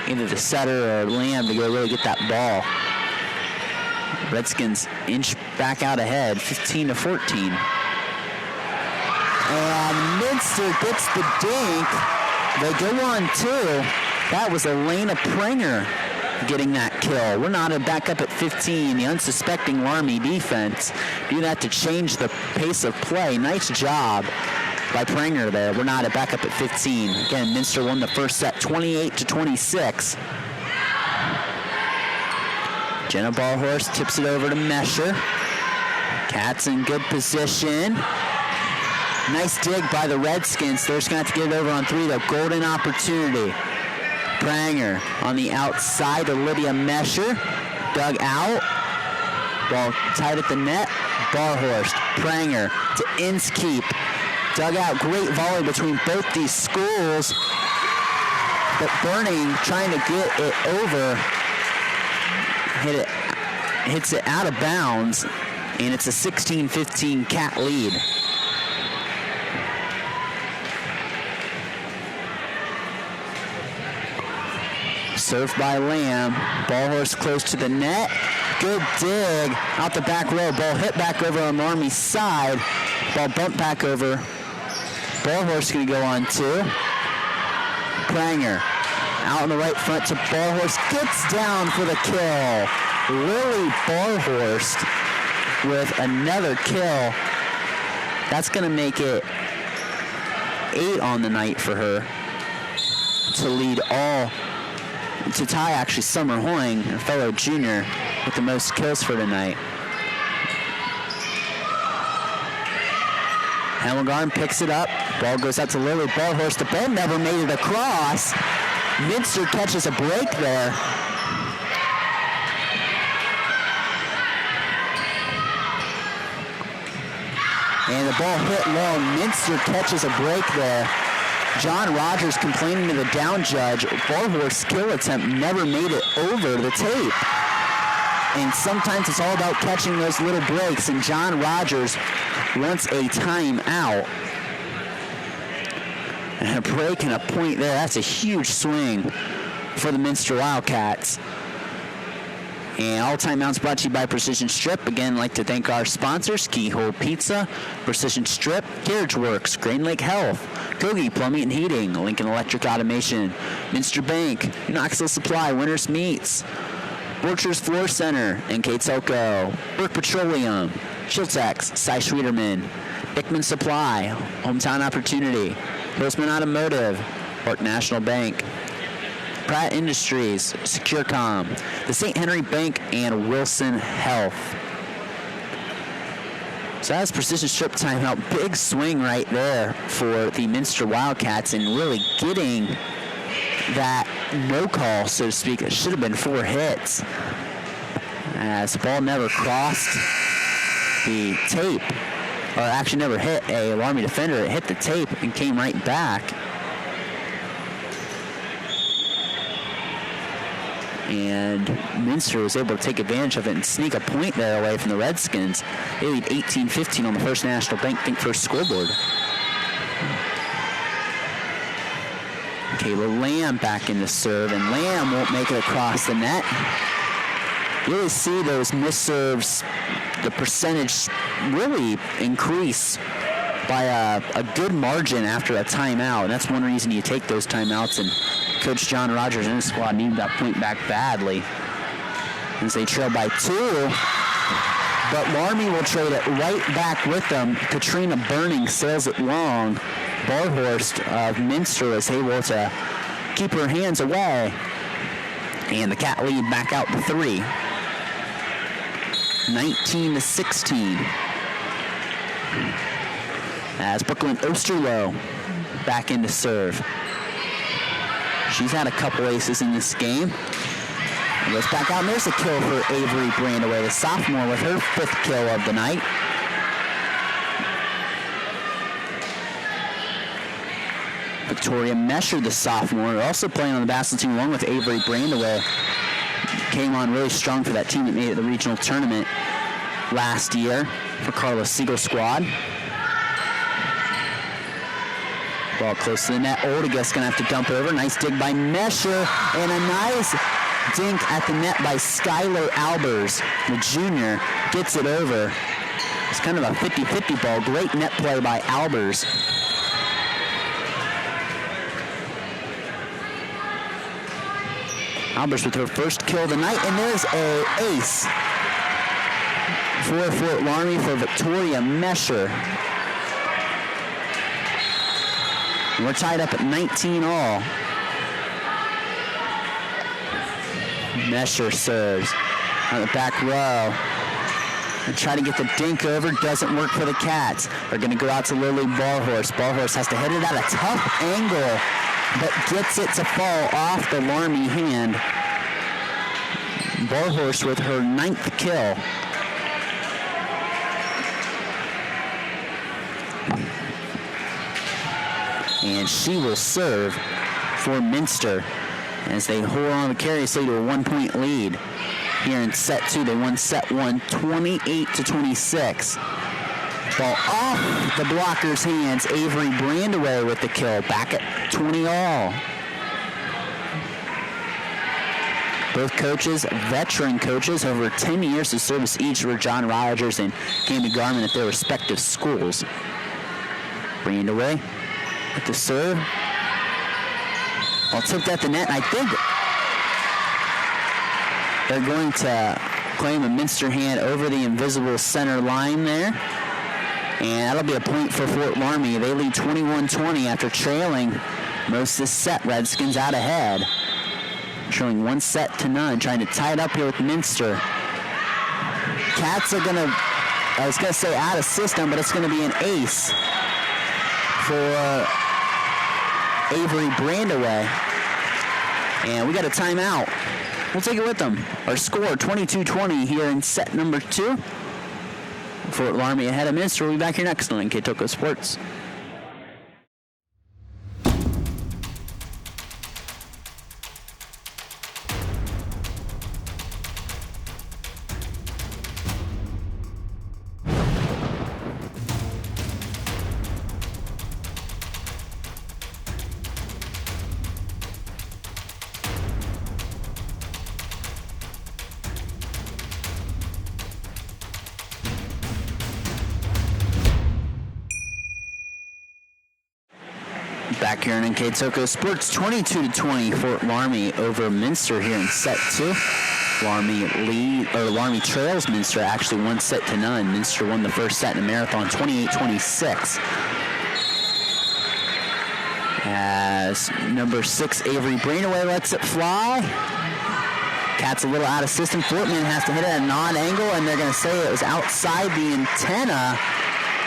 the setter or Lamb to go really get that ball. Redskins inch back out ahead, 15-14. And Minster gets the dink. They go on two. That was Elena Pranger getting that kill. We're not back up at 15. The unsuspecting Loramie defense do that to change the pace of play. Nice job by Pranger there. We're not back up at 15. Again, Minster won the first set 28-26. Jenna Ballhorst tips it over to Mesher. Cats in good position. Nice dig by the Redskins. They're just going to have to get it over on three, though. Golden opportunity. Pranger on the outside to Lydia Mesher. Dug out. Ball tight at the net. Ballhorst. Pranger to Inskeep. Dug out. Great volley between both these schools. But Burning trying to get it over. Hits it out of bounds. And it's a 16-15 Cat lead. Served by Lamb. Ballhorst close to the net. Good dig. Out the back row. Ball hit back over on Loramie's side. Ball bumped back over. Ballhorst going to go on two. Pranger out on the right front to Ballhorst. Gets down for the kill. Lily Ballhorst with another kill. That's going to make it 8 on the night for her to lead all. To tie, actually, Summer Hoying, a fellow junior, with the most kills for tonight. Hamilgarn picks it up. Ball goes out to Lily Ballhorst. The ball never made it across. Minster catches a break there. And the ball hit low. Minster catches a break there. John Rogers complaining to the down judge. Ballhorst's kill attempt never made it over the tape. And sometimes it's all about catching those little breaks, and John Rogers wants a timeout. And a break and a point there. That's a huge swing for the Minster Wildcats. And all timeouts brought to you by Precision Strip. Again, I'd like to thank our sponsors, Keyhole Pizza, Precision Strip, Carriage Works, Green Lake Health, Kogi Plumbing and Heating, Lincoln Electric Automation, Minster Bank, Knoxville Supply, Winners Meats, Borchers Floor Center, NKTelco, Burke Petroleum, Chiltex, Cy Schwederman, Dickman Supply, Hometown Opportunity, Postman Automotive, Park National Bank, Pratt Industries, SecureCom, the St. Henry Bank, and Wilson Health. So that's Precision Strip timeout. Big swing right there for the Minster Wildcats and really getting that no call, so to speak. It should have been 4 hits. As the ball never crossed the tape, or actually never hit a Loramie defender. It hit the tape and came right back. And Minster was able to take advantage of it and sneak a point there away from the Redskins. They lead 18-15 on the First National Bank First scoreboard. Kayla Lamb back in the serve, and Lamb won't make it across the net. You really see those misserves, the percentage really increase by a good margin after a timeout. And that's one reason you take those timeouts, and Coach John Rogers and his squad need that point back badly as they trail by 2. But Loramie will trade it right back with them. Katrina Burning sails it long. Ballhorst of Minster is able to keep her hands away. And the Cat lead back out to 3. 19-16. As Brooklyn Osterloh back into serve. She's had a couple aces in this game. And goes back out, and there's a kill for Avery Brandaway, the sophomore, with her 5th kill of the night. Victoria Mesher, the sophomore, also playing on the basketball team along with Avery Brandaway. Came on really strong for that team that made it the regional tournament last year for Carlos Siegel's squad. Ball close to the net. Oldegas going to have to dump over. Nice dig by Mesher. And a nice dink at the net by Skylar Albers. The junior gets it over. It's kind of a 50-50 ball. Great net play by Albers. Albers with her first kill of the night, and there's a ace for Fort Loramie for Victoria Mesher. And we're tied up at 19 all. Mesher serves on the back row. And try to get the dink over, doesn't work for the Cats. They're going to go out to Lily Barhorse. Barhorse has to hit it at a tough angle, but gets it to fall off the Loramie hand. Barhorse with her 9th kill. And she will serve for Minster as they hold on to carry us to a 1-point lead. Here in set 2, they won set 1, 28-26. Ball off the blocker's hands. Avery Brandaway with the kill. Back at 20 all. Both coaches, veteran coaches, over 10 years of service each for John Rogers and Candy Garman at their respective schools. Brandaway with the serve. Ball tipped at the net, and I think they're going to claim a Minster hand over the invisible center line there. And that'll be a point for Fort Loramie. They lead 21-20 after trailing most of this set. Redskins out ahead. Trailing 1-0, trying to tie it up here with Minster. Cats are going to, I was going to say out of system, but it's going to be an ace for Avery Brandaway. And we got a timeout. We'll take it with them. Our score, 22-20 here in set number 2. Fort Loramie ahead of Minster. We'll be back here next on NKTelco Sports. Back here in NKTelco Sports, 22-20 Fort Loramie over Minster here in set 2. Loramie trails Minster actually 1-0. Minster won the first set in a marathon 28-26. As number 6 Avery Brandaway lets it fly. Cat's a little out of system. Fortman has to hit it at an odd angle, and they're going to say it was outside the antenna.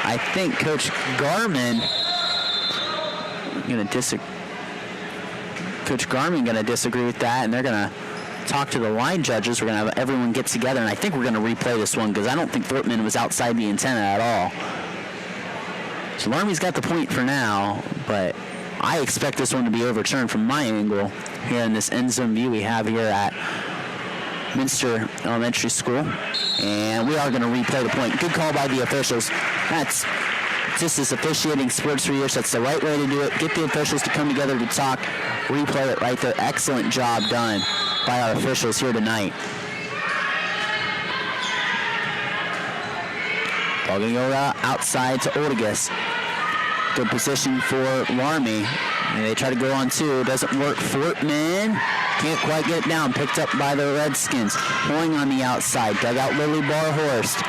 I think Coach Garman Coach Garmin going to disagree with that, and they're going to talk to the line judges. We're going to have everyone get together, and I think we're going to replay this one because I don't think Fortman was outside the antenna at all. So Loramie's got the point for now, but I expect this one to be overturned from my angle here in this end zone view we have here at Minster Elementary School. And we are going to replay the point. Good call by the officials. That's just as officiating sports for years. That's the right way to do it. Get the officials to come together to talk. Replay it right there. Excellent job done by our officials here tonight. Ball going to go outside to Oldegas. Good position for Loramie. And they try to go on 2. Doesn't work. Fortman can't quite get it down. Picked up by the Redskins. Pulling on the outside. Dug out Lily Barhorst.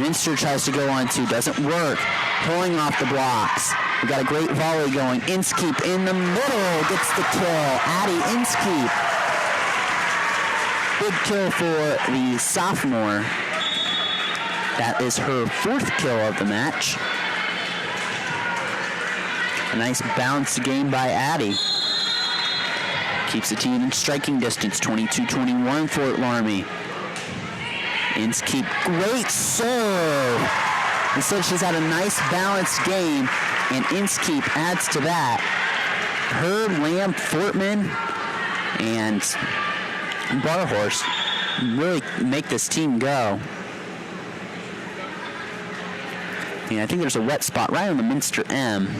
Minster tries to go on 2. Doesn't work. Pulling off the blocks. We got a great volley going. Inskeep in the middle. Gets the kill. Addie Inskeep. Big kill for the sophomore. That is her 4th kill of the match. A nice balanced game by Addie. Keeps the team in striking distance. 22-21 Fort Loramie. Inskeep, great serve. Instead, she's had a nice balanced game, and Inskeep adds to that. Her, Lamb, Fortman, and Barhorse really make this team go. And I think there's a wet spot right on the Minster M.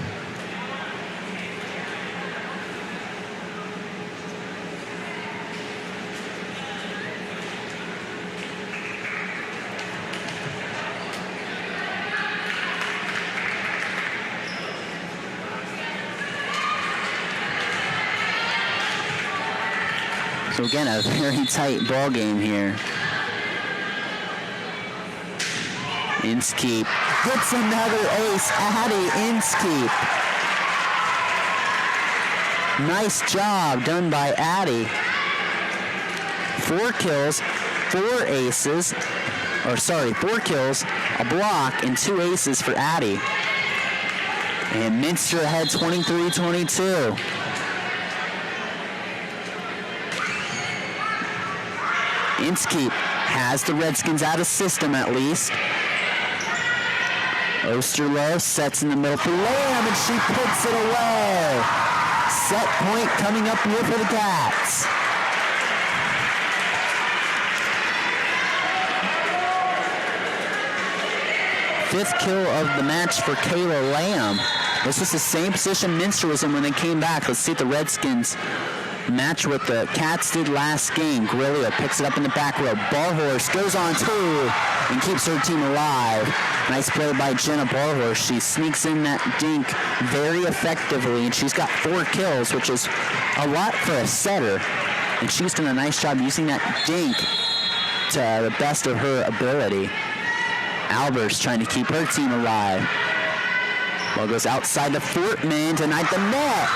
So again, a very tight ball game here. Inskeep gets another ace. Addie Inskeep. Nice job done by Addie. 4 kills, 4 aces. 4 kills, a block, and 2 aces for Addie. And Minster ahead 23-22. Inskeep has the Redskins out of system at least. Osterloh sets in the middle for Lamb, and she puts it away. Set point coming up here for the Cats. Fifth kill of the match for Kayla Lamb. This is the same position Minster was in when they came back. Let's see if the Redskins match what the Cats did last game. Grillia picks it up in the back row. Barhorse goes on 2 and keeps her team alive. Nice play by Jenna Barhorse. She sneaks in that dink very effectively, and she's got 4 kills, which is a lot for a setter. And she's done a nice job using that dink to the best of her ability. Albert's trying to keep her team alive. Ball goes outside to Fortman, denied the net.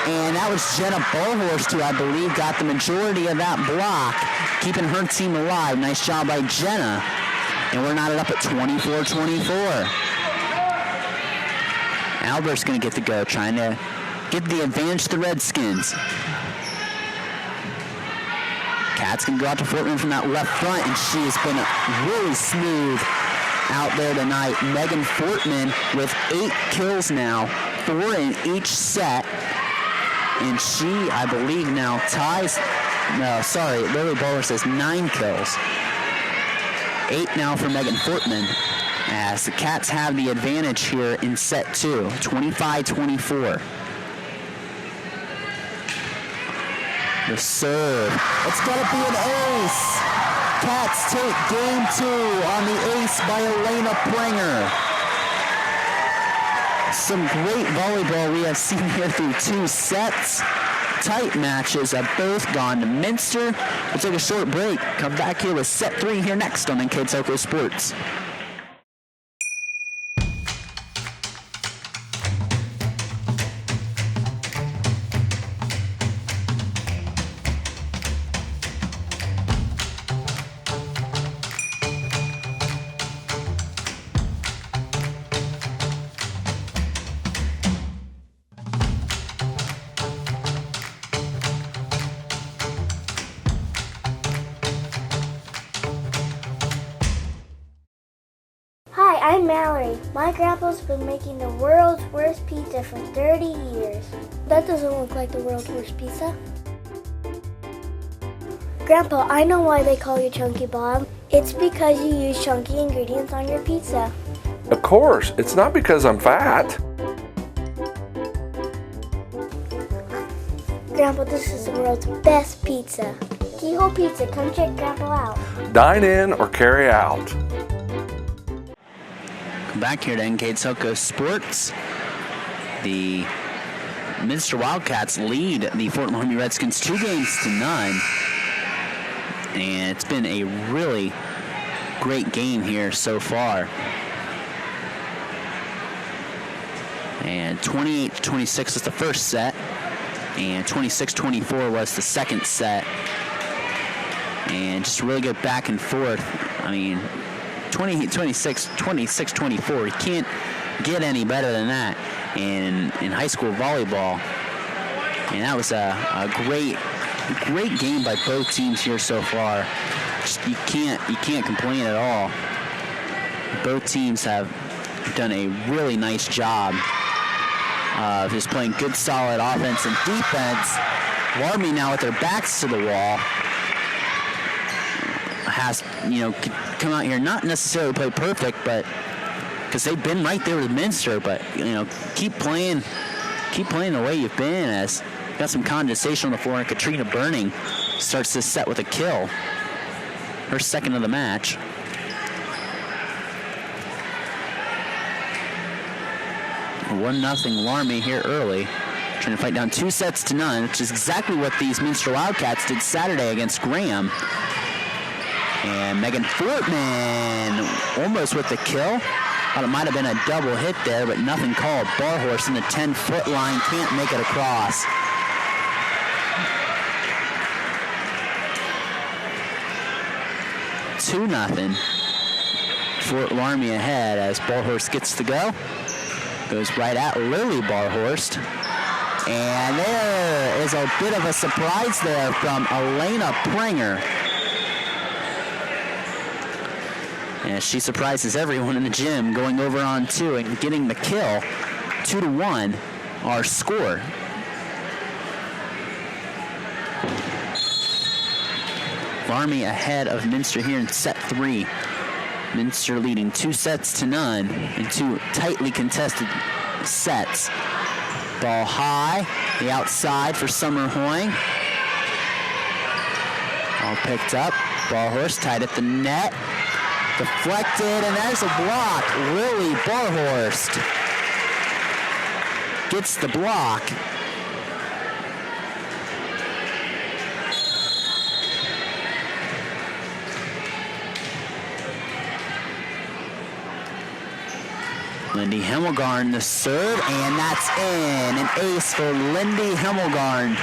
And that was Jenna Barhorst, who I believe got the majority of that block, keeping her team alive. Nice job by Jenna. And we're knotted up at 24-24. Albert's going to get the go, trying to get the advantage to the Redskins. Cats can go out to Fortman from that left front, and she has been really smooth out there tonight. Megan Fortman with 8 kills now, 4 in each set. And she, I believe, now ties, Lily Bowler says 9 kills. 8 now for Megan Fortman, as the Cats have the advantage here in set 2, 25-24. The serve. It's got to be an ace. Cats take game 2 on the ace by Elena Prenger. Some great volleyball we have seen here through 2 sets. Tight matches have both gone to Minster. We'll take a short break. Come back here with set 3 here next on NKTelco Sports.
I'm Mallory. My grandpa's been making the world's worst pizza for 30 years. That doesn't look like the world's worst pizza. Grandpa, I know why they call you Chunky Bob. It's because you use chunky ingredients on your pizza.
Of course, it's not because I'm fat.
Grandpa, this is the world's best pizza. Keyhole Pizza, come check Grandpa out.
Dine in or carry out.
Back here to NKTelco Sports. The Minster Wildcats lead the Fort Loramie Redskins 2-0. And it's been a really great game here so far. And 28-26 is the first set. And 26-24 was the second set. And just really good back and forth. I mean, 26-24. You can't get any better than that in high school volleyball. And that was a great game by both teams here so far. Just, you can't complain at all. Both teams have done a really nice job of just playing good, solid offense and defense. Loramie now with their backs to the wall has, could come out here, not necessarily play perfect, but because they've been right there with Minster, but keep playing the way you've been. As got some condensation on the floor, and Katrina Burning starts this set with a kill, her second of the match. One 1-0 Loramie here early. Trying to fight down 2-0, which is exactly what these Minster Wildcats did Saturday against Graham. And Megan Fortman almost with the kill. Thought it might have been a double hit there, but nothing called. Barhorse in the 10-foot line, can't make it across. Two nothing. Fort Loramie ahead as Barhorst gets to go. Goes right at Lily Barhorst. And there is a bit of a surprise there from Elena Pringer. And she surprises everyone in the gym, going over on 2 and getting the kill. 2-1, our score. Loramie ahead of Minster here in set 3. Minster leading 2-0 in 2 tightly contested sets. Ball high, the outside for Summer Hoying. All picked up. Barhorst tied at the net. Deflected, and there's a block. Lily Barhorst gets the block. Lindy Hemmelgarn the serve, and that's in. An ace for Lindy Hemmelgarn.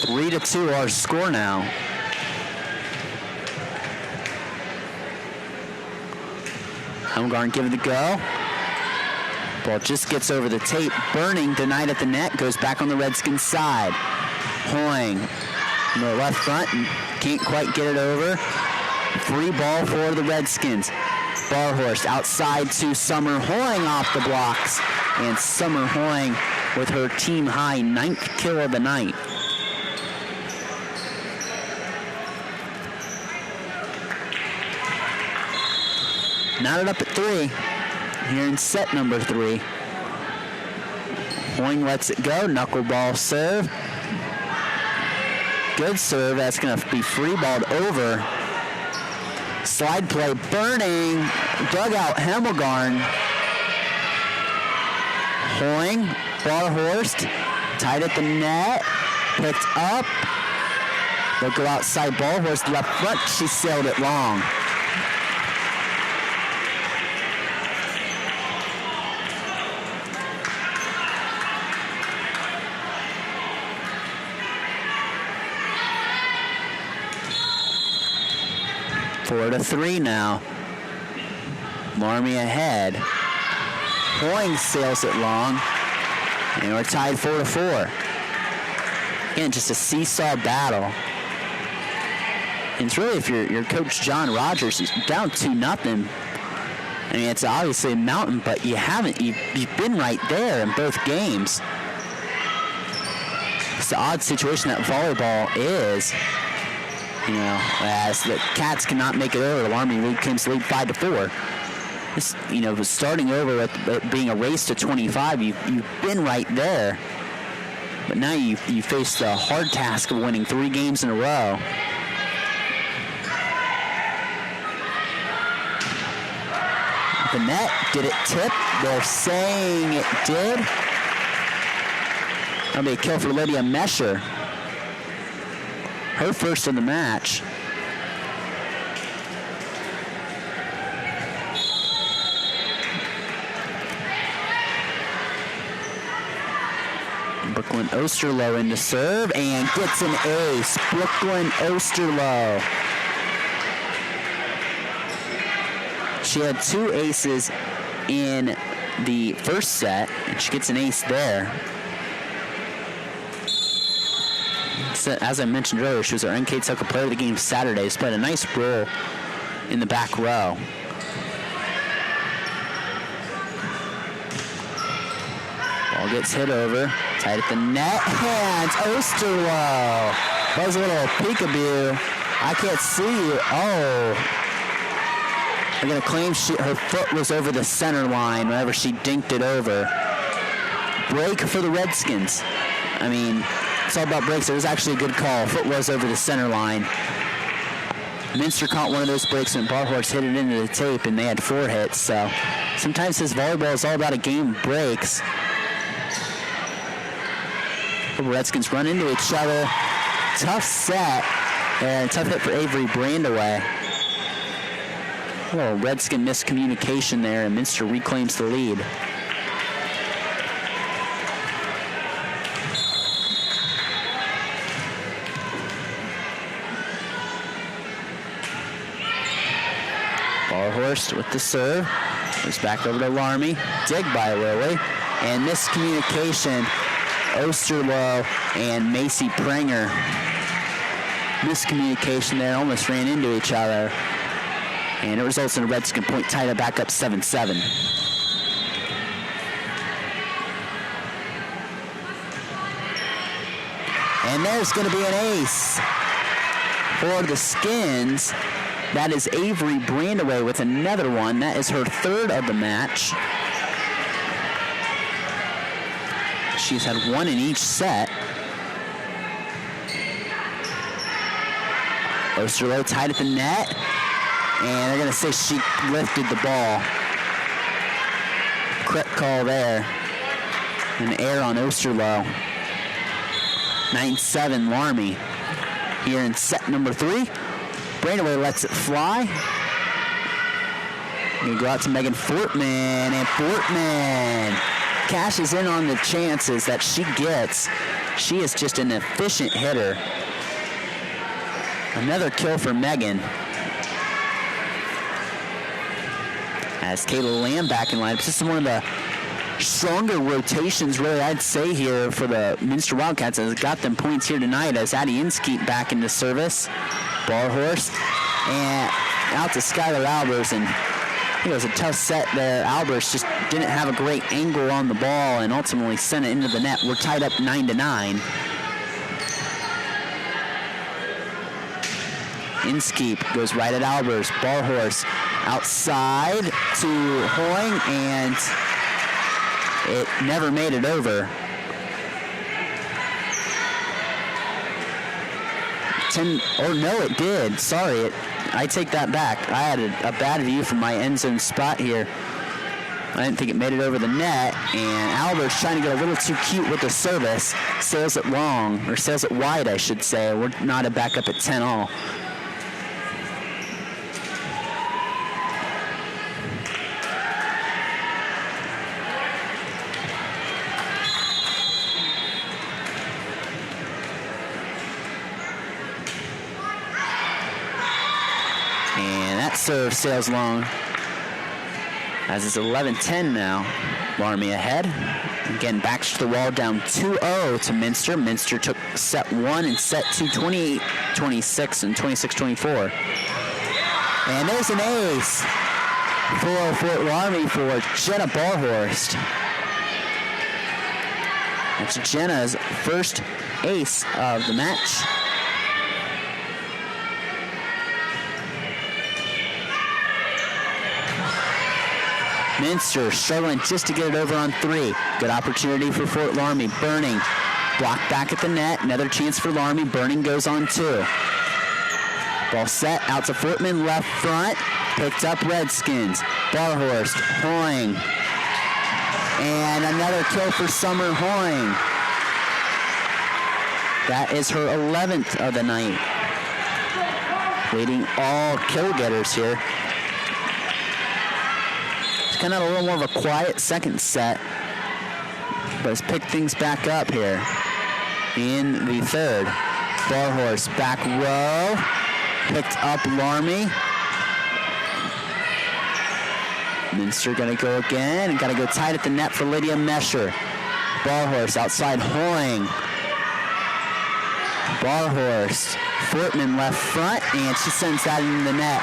Three to 2 our score now. Hemmelgarn giving it a go. Ball just gets over the tape. Burning denied at the net, goes back on the Redskins side. Hoying in the left front and can't quite get it over. Free ball for the Redskins. Barhorst outside to Summer Hoying off the blocks. And Summer Hoying with her team high 9th kill of the night. Knotted up at 3 here in set number 3. Hoying lets it go, knuckleball serve. Good serve, that's going to be free balled over. Slide play, Burning, dugout Hemmelgarn. Hoying, Barhorst, tied at the net, picked up. They'll go outside, Barhorst left front, she sailed it long. Four to 3 now. Loramie ahead. Hoying sails it long. And we're tied 4 to 4. Again, just a seesaw battle. And it's really, if your coach John Rogers is down 2-0. I mean, it's obviously a mountain, but you've been right there in both games. It's the odd situation that volleyball is. You know, as the Cats cannot make it over, Loramie comes to lead 5 to 4. This, you know, starting over with it being a race to 25, you've been right there. But now you face the hard task of winning 3 games in a row. The net, did it tip? They're saying it did. That'll be a kill for Lydia Mesher. Her first in the match. Brooklyn Osterloh in to serve and gets an ace. Brooklyn Osterloh. She had 2 aces in the first set, and she gets an ace there. As I mentioned earlier, she was our NKTelco player of the game Saturday. She's played a nice role in the back row. Ball gets hit over, tied at the net, hands, Osterloh. That was a little peekaboo. I can't see you. Oh. They're going to claim her foot was over the center line whenever she dinked it over. Break for the Redskins. I mean, it's all about breaks. It was actually a good call. Foot was over the center line. Minster caught one of those breaks when Barhorse hit it into the tape, and they had 4 hits. So sometimes this volleyball is all about a game of breaks. The Redskins run into each other. Tough set, and tough hit for Avery Brandaway. A little Redskin miscommunication there, and Minster reclaims the lead. Barhorst with the serve. Goes back over to Loramie. Dig by Lily. And miscommunication. Osterloh and Macy Prenger. Miscommunication there. Almost ran into each other. And it results in a Redskin point, tied it back up 7-7. And there's going to be an ace for the Skins. That is Avery Brandaway with another one. That is her 3rd of the match. She's had 1 in each set. Osterloh tied at the net. And they're going to say she lifted the ball. Correct call there. An error on Osterloh. 9-7 Loramie here in set number 3. Brandaway lets it fly. We go out to Megan Fortman, and Fortman cashes in on the chances that she gets. She is just an efficient hitter. Another kill for Megan. As Kayla Lamb back in lineup. This is one of the stronger rotations, really, I'd say, here for the Minster Wildcats, as it got them points here tonight, as Addie Inskeep back into service. Barhorst, and out to Skylar Albers, and I think it was a tough set there. Albers just didn't have a great angle on the ball and ultimately sent it into the net. We're tied up 9-9. Inskeep goes right at Albers. Barhorst outside to Hoying, and it never made it over. No, it did. Sorry, I take that back. I had a bad view from my end zone spot here. I didn't think it made it over the net, and Albert's trying to get a little too cute with the service. Sails it long, or sails it wide, I should say. We're knotted back up at 10-all. Serve sails long, as it's 11-10 now. Loramie ahead. Again, backs to the wall, down 2-0 to Minster. Minster took set 1 and set 2, 28-26 and 26-24. And there's an ace for Fort Loramie for Jenna Barhorst. That's Jenna's first ace of the match. Minster struggling just to get it over on 3. Good opportunity for Fort Loramie. Burning. Blocked back at the net. Another chance for Loramie. Burning goes on 2. Ball set. Out to Fortman. Left front. Picked up Redskins. Barhorst. Hoying. And another kill for Summer Hoying. That is her 11th of the night. Leading all kill getters here. Kind of a little more of a quiet second set, but has picked things back up here in the 3rd. Barhorst back row, picked up Loramie. Minster gonna go again, and gotta go tight at the net for Lydia Mesher. Barhorst outside Hoying. Barhorst, Fortman left front, and she sends that into the net.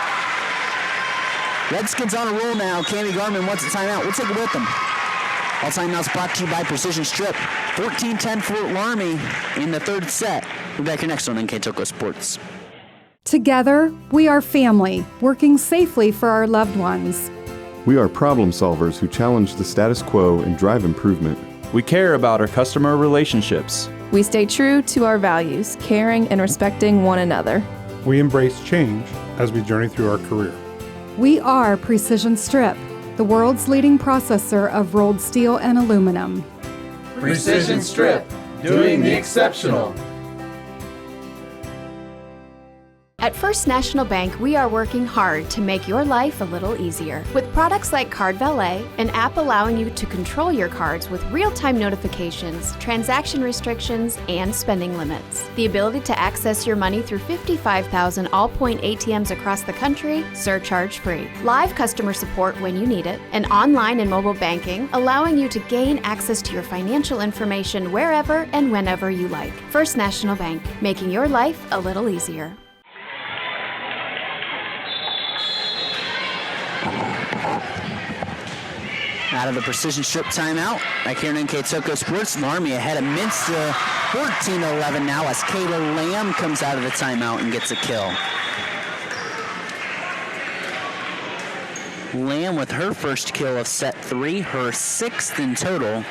Redskins on a roll now. Cami Garman wants a timeout. We'll take it with them. All timeouts brought to you by Precision Strip. 14-10 Fort Loramie in the 3rd set. We'll be back here next on NKTelco Sports.
Together, we are family, working safely for our loved ones.
We are problem solvers who challenge the status quo and drive improvement.
We care about our customer relationships.
We stay true to our values, caring and respecting one another.
We embrace change as we journey through our career.
We are Precision Strip, the world's leading processor of rolled steel and aluminum.
Precision Strip, doing the exceptional.
At First National Bank, we are working hard to make your life a little easier. With products like Card Valet, an app allowing you to control your cards with real-time notifications, transaction restrictions, and spending limits. The ability to access your money through 55,000 all-point ATMs across the country, surcharge-free. Live customer support when you need it. And online and mobile banking, allowing you to gain access to your financial information wherever and whenever you like. First National Bank, making your life a little easier.
Out of the Precision Strip timeout, back here in NKTelco Sports, Loramie ahead of Minster, 14-11 now as Kayla Lamb comes out of the timeout and gets a kill. Lamb with her first kill of set 3, her 6th in total.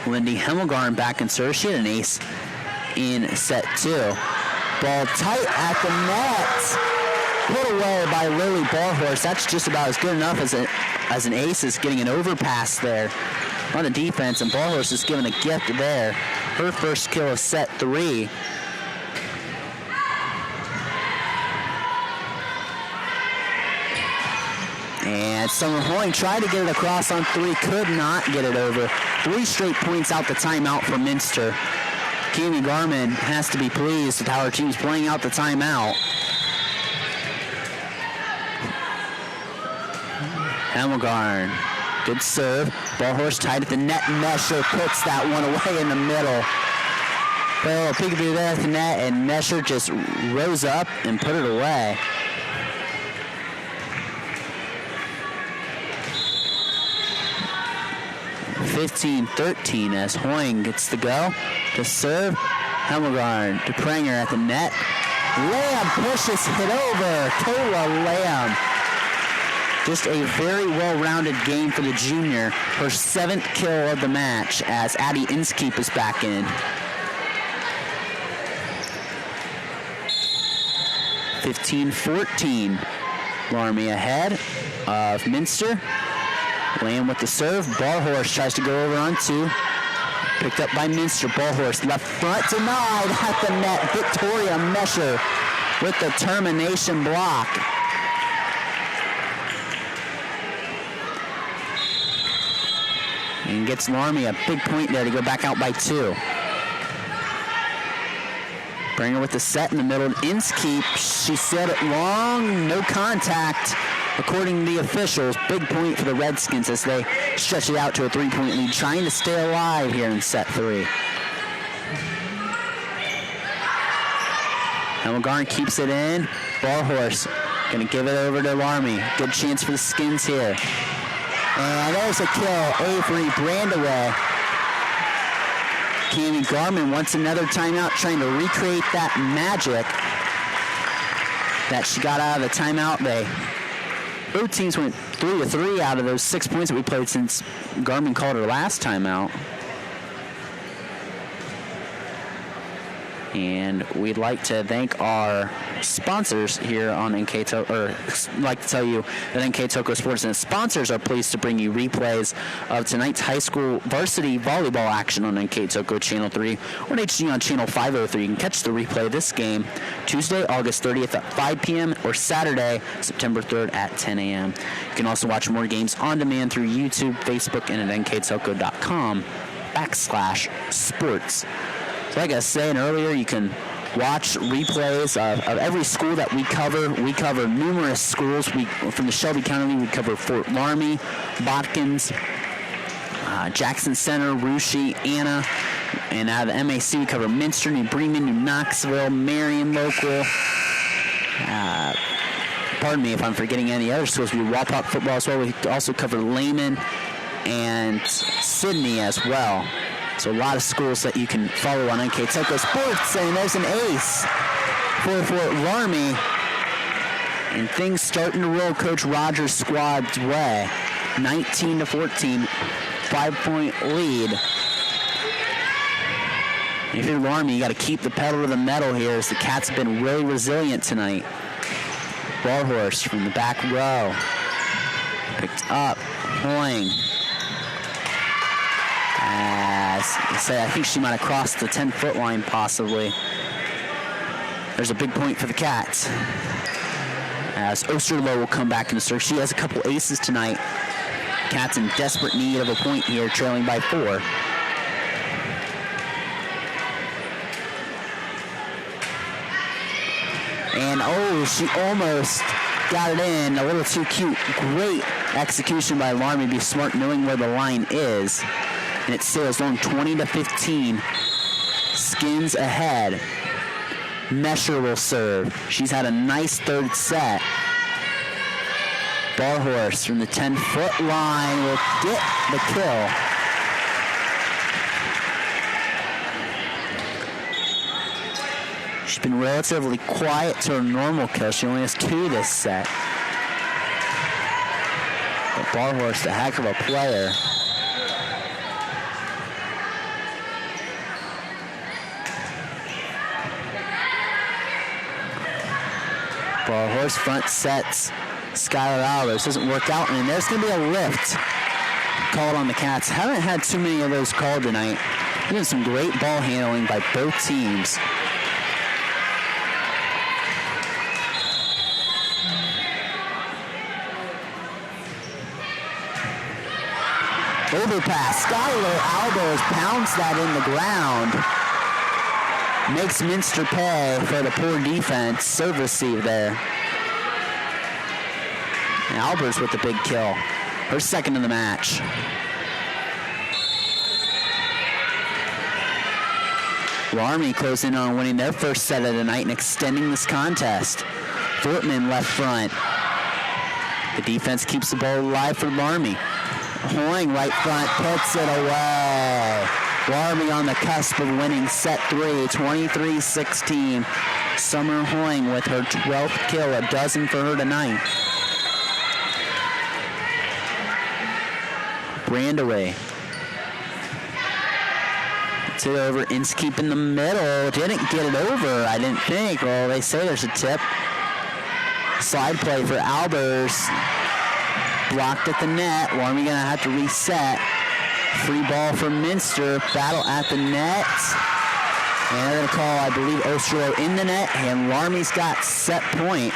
Lindy Hemmelgarn back in serve. She had an ace in set 2. Ball tight at the net. Put away by Lily Barhorse. That's just about as good enough as an ace is getting an overpass there on the defense, and Barhorse is given a gift there. Her first kill of set 3. And Summer Hoying tried to get it across on 3, could not get it over. 3 straight points out the timeout for Minster. Cami Garman has to be pleased with how her team's playing out the timeout. Hemmelgarn, good serve. Barhorse tied at the net. Mesher puts that one away in the middle. Well, peekaboo there at the net, and Mesher just rose up and put it away. (15-13) as Hoying gets the go to serve. Hemmelgarn to Pranger at the net. Lamb pushes it over. Kayla Lamb. Just a very well-rounded game for the junior. Her 7th kill of the match as Addie Inskeep is back in. 15-14. Loramie ahead of Minster. Lamb with the serve. Barhorse tries to go over on 2. Picked up by Minster. Barhorse left front, denied at the net. Victoria Mesher with the termination block. And gets Loramie a big point there to go back out by 2. Bringer with the set in the middle. Inskeep, she set it long, no contact. According to the officials, big point for the Redskins as they stretch it out to a 3-point lead, trying to stay alive here in set 3. Hemmelgarn keeps it in. Barhorse going to give it over to Loramie. Good chance for the Skins here. And there's a kill. Avery Brandaway. Cami Garman wants another timeout, trying to recreate that magic that she got out of the timeout. Both teams went 3-3 out of those 6 points that we played since Garmin called her last timeout. And we'd like to thank our sponsors here on NKTelco, or like to tell you that NKTelco Sports and its sponsors are pleased to bring you replays of tonight's high school varsity volleyball action on NKTelco Channel 3 or HD on Channel 503. You can catch the replay of this game Tuesday, August 30th at 5 p.m. or Saturday, September 3rd at 10 a.m. You can also watch more games on demand through YouTube, Facebook, and at nktelco.com/sports. So like I was saying earlier, you can watch replays of every school that we cover. We cover numerous schools. From the Shelby County, we cover Fort Loramie, Botkins, Jackson Center, Russia, Anna. And out of the MAC, we cover Minster, New Bremen, New Knoxville, Marion local. Pardon me if I'm forgetting any other schools. We Wapak football as well. We also cover Lehman and Sydney as well. So a lot of schools that you can follow on NKTelco Sports. And there's an ace for Fort Loramie. And things starting to roll Coach Rogers' squad's way. 19-14, 5-point lead. If you're Loramie, you got to keep the pedal to the metal here, as the Cats have been really resilient tonight. Barhorse from the back row. Picked up. Hoying. I think she might have crossed the 10-foot line possibly. There's a big point for the Cats. As Osterloh will come back in the serve. She has a couple aces tonight. Cats in desperate need of a point here, trailing by 4. And she almost got it in, a little too cute. Great execution by Loramie, be smart knowing where the line is. And it sails long 20-15. Skins ahead. Mesher will serve. She's had a nice third set. Barhorse from the 10-foot line will get the kill. She's been relatively quiet to her normal kill. She only has 2 this set. But Barhorse, a heck of a player. Barhorse front sets Skylar Albers. Doesn't work out, and there's going to be a lift called on the Cats. Haven't had too many of those called tonight. There's some great ball handling by both teams. Overpass. Skylar Albers pounds that in the ground. Makes Minster pay for the poor defense. Serve receive there. And Albers with the big kill. Her second in the match. Loramie closing in on winning their first set of the night and extending this contest. Fortman left front. The defense keeps the ball alive for Loramie. Hoying right front, puts it away. Loramie on the cusp of winning set 3, 23-16. Summer Hoying with her 12th kill, a dozen for her tonight. Brandaway. It's it over. Inskeep in the middle. Didn't get it over, I didn't think. Well, they say there's a tip. Slide play for Albers. Blocked at the net. Loramie gonna have to reset. Free ball from Minster. Battle at the net. And they're gonna call, I believe, Osterloh in the net. And Loramie's got set point.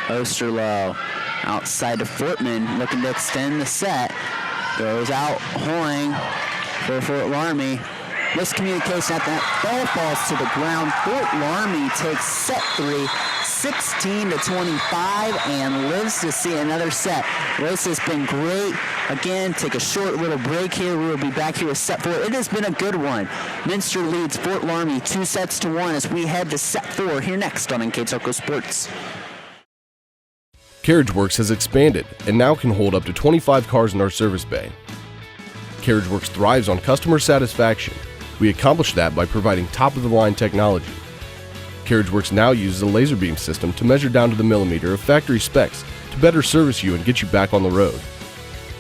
Osterloh outside of Fortman, looking to extend the set. Goes out, Hoying for Fort Loramie. Miscommunication at that. Ball falls to the ground. Fort Loramie takes set 3, 16-25, and lives to see another set. This has been great. Again, take a short little break here. We will be back here with set 4. It has been a good one. Minster leads Fort Loramie 2-1 as we head to set 4 here next on NKTelco Sports.
CarriageWorks has expanded and now can hold up to 25 cars in our service bay. CarriageWorks thrives on customer satisfaction. We accomplish that by providing top-of-the-line technology. CarriageWorks now uses a laser beam system to measure down to the millimeter of factory specs to better service you and get you back on the road.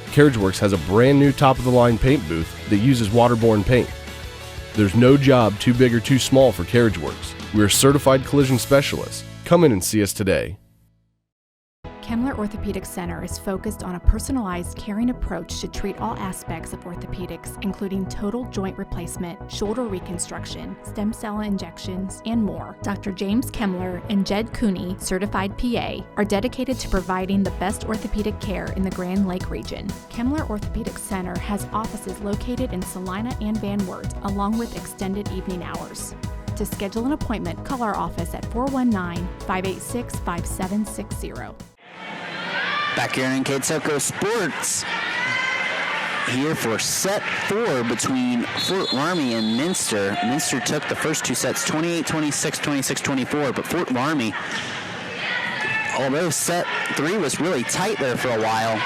CarriageWorks has a brand new top-of-the-line paint booth that uses waterborne paint. There's no job too big or too small for CarriageWorks. We're certified collision specialists. Come in and see us today.
Kemmler Orthopedic Center is focused on a personalized, caring approach to treat all aspects of orthopedics, including total joint replacement, shoulder reconstruction, stem cell injections, and more. Dr. James Kemmler and Jed Cooney, certified PA, are dedicated to providing the best orthopedic care in the Grand Lake region. Kemmler Orthopedic Center has offices located in Salina and Van Wert, along with extended evening hours. To schedule an appointment, call our office at 419-586-5760.
Back here in NKTelco Sports, here for set 4 between Fort Loramie and Minster. Minster took the first 2 sets, 28-26, 26-24, but Fort Loramie, although set 3 was really tight there for a while,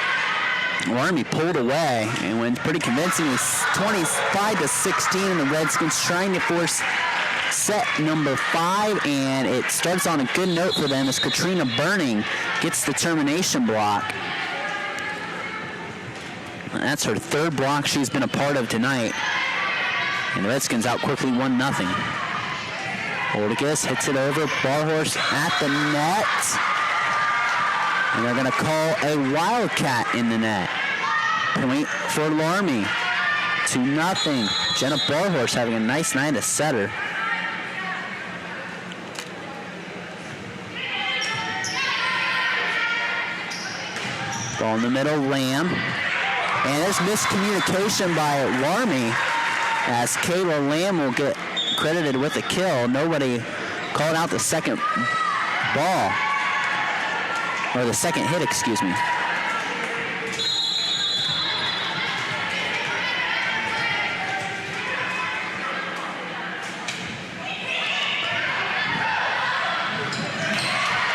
Loramie pulled away and went pretty convincingly, 25-16, and the Redskins trying to force set number 5, and it starts on a good note for them as Katrina Burning gets the termination block. That's her third block she's been a part of tonight. And the Redskins out quickly 1-0. Oldigas hits it over, Barhorse at the net. And they're going to call a Wildcat in the net. Point for Loramie. 2-0. Jenna Barhorse having a nice night as setter. Ball in the middle, Lamb. And there's miscommunication by Loramie as Kayla Lamb will get credited with the kill. Nobody called out the second ball. Or the second hit, excuse me.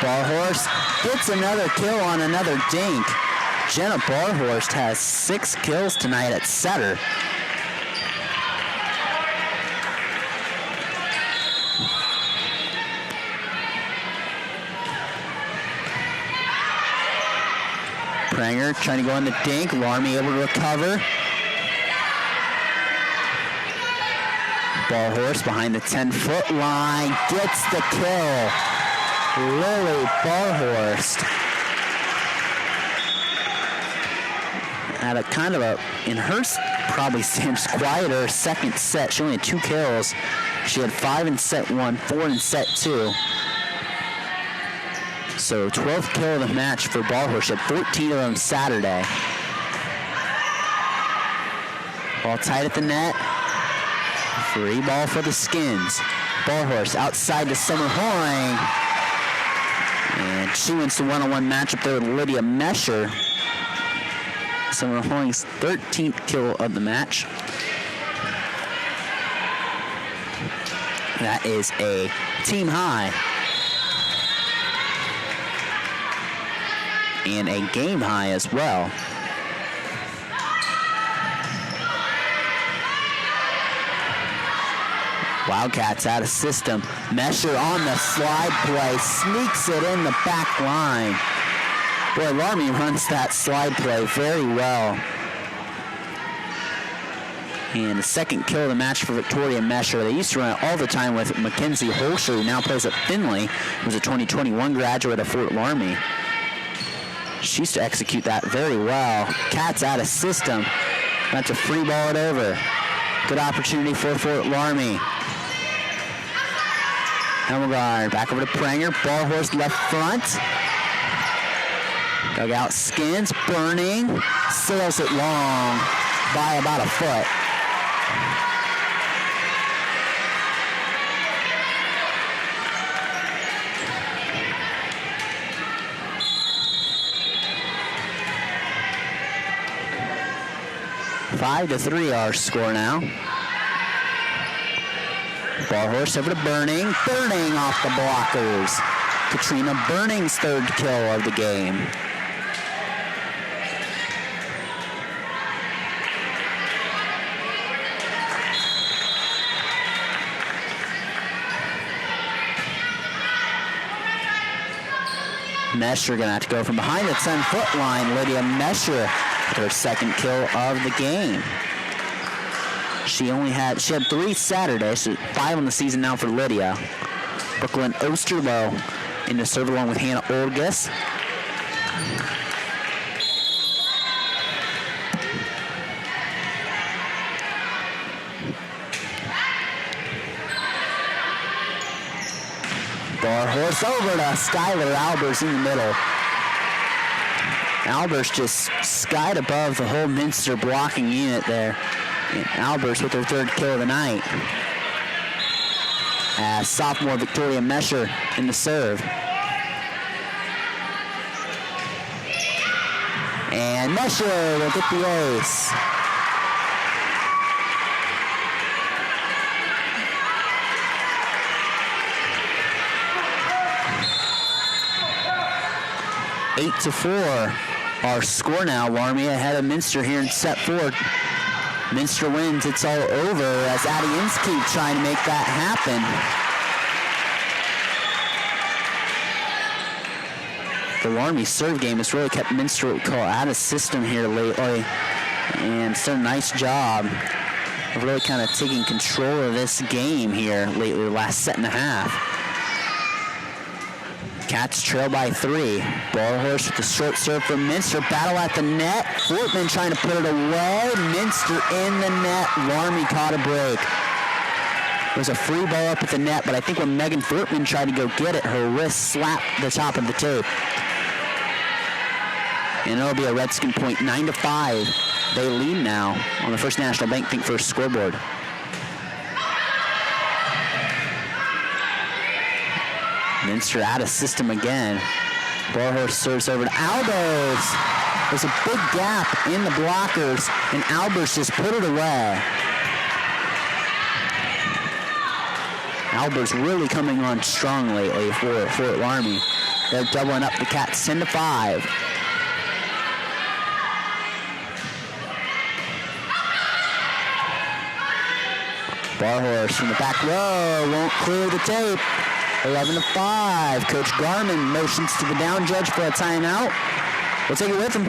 Barhorse gets another kill on another dink. Jenna Barhorst has 6 kills tonight at setter. Pranger trying to go in the dink. Loramie able to recover. Barhorst behind the 10-foot line. Gets the kill. Lily Barhorst had a kind of a, in her probably seems quieter second set. She only had 2 kills. She had 5 in set 1, 4 in set 2. So 12th kill of the match for Barhorst. She had 14 of them Saturday. Ball tight at the net. Free ball for the Skins. Barhorst outside to Summer Hoying. And she wins the one-on-one matchup there with Lydia Mesher. Summer Hoying's 13th kill of the match. That is a team high. And a game high as well. Wildcats out of system. Mesher on the slide play, sneaks it in the back line. Boy, Loramie runs that slide play very well. And the second kill of the match for Victoria Mesher. They used to run it all the time with Mackenzie Holscher, who now plays at Finley, who's a 2021 graduate of Fort Loramie. She used to execute that very well. Cats out of system. About to free ball it over. Good opportunity for Fort Loramie. Helmgard back over to Pranger. Barhorst left front. Dugout Skins. Burning. Sails it long by about a foot. Five to 3 our score now. Barhorst over to Burning. Burning off the blockers. Katrina Burning's 3rd kill of the game. Mesher gonna have to go from behind the 10-foot line. Lydia Mesher, her 2nd kill of the game. She had 3 Saturdays, so 5 on the season now for Lydia. Brooklyn Osterloh in the serve along with Hannah Olgas. Barhorst over to Skylar Albers in the middle. Albers just skied above the whole Minster blocking unit there. And Albers with her 3rd kill of the night. As sophomore Victoria Mesher in the serve. And Mesher will get the ace. Eight to 4. Our score now. Loramie ahead of Minster here in set 4. Minster wins. It's all over as Addie Inskeep trying to make that happen. The Loramie serve game has really kept Minster what we call out of system here lately. And it's done a nice job of really kind of taking control of this game here lately, the last set and a half. Cats trail by 3. Barhorse with the short serve from Minster. Battle at the net. Fortman trying to put it away. Minster in the net. Loramie caught a break. There was a free ball up at the net, but I think when Megan Fortman tried to go get it, her wrist slapped the top of the tape. And it'll be a Redskin point, 9-5. They lead now on the First National Bank Think First scoreboard. Minster out of system again. Barhorse serves over to Albers. There's a big gap in the blockers, and Albers just put it away. Albers really coming on strong lately for Loramie. They're doubling up the Cats 10-5. Barhorse from the back row won't clear the tape. 11-5. Coach Garman motions to the down judge for a timeout. We'll take it with him.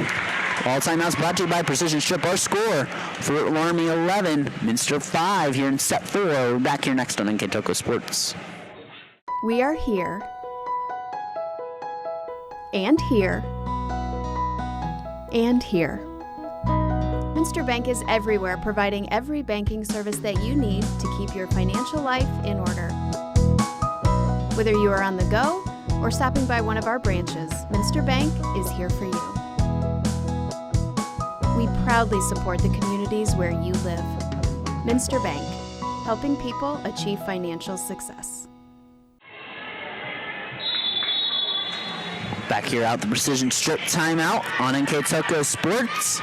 All timeouts brought to you by Precision Strip. Our score for Loramie 11, Minster 5 here in set 4. We're back here next on NKTelco Sports.
We are here. And here. And here. Minster Bank is everywhere, providing every banking service that you need to keep your financial life in order. Whether you are on the go or stopping by one of our branches, Minster Bank is here for you. We proudly support the communities where you live. Minster Bank, helping people achieve financial success.
Back here out the Precision Strip timeout on NKTelco Sports.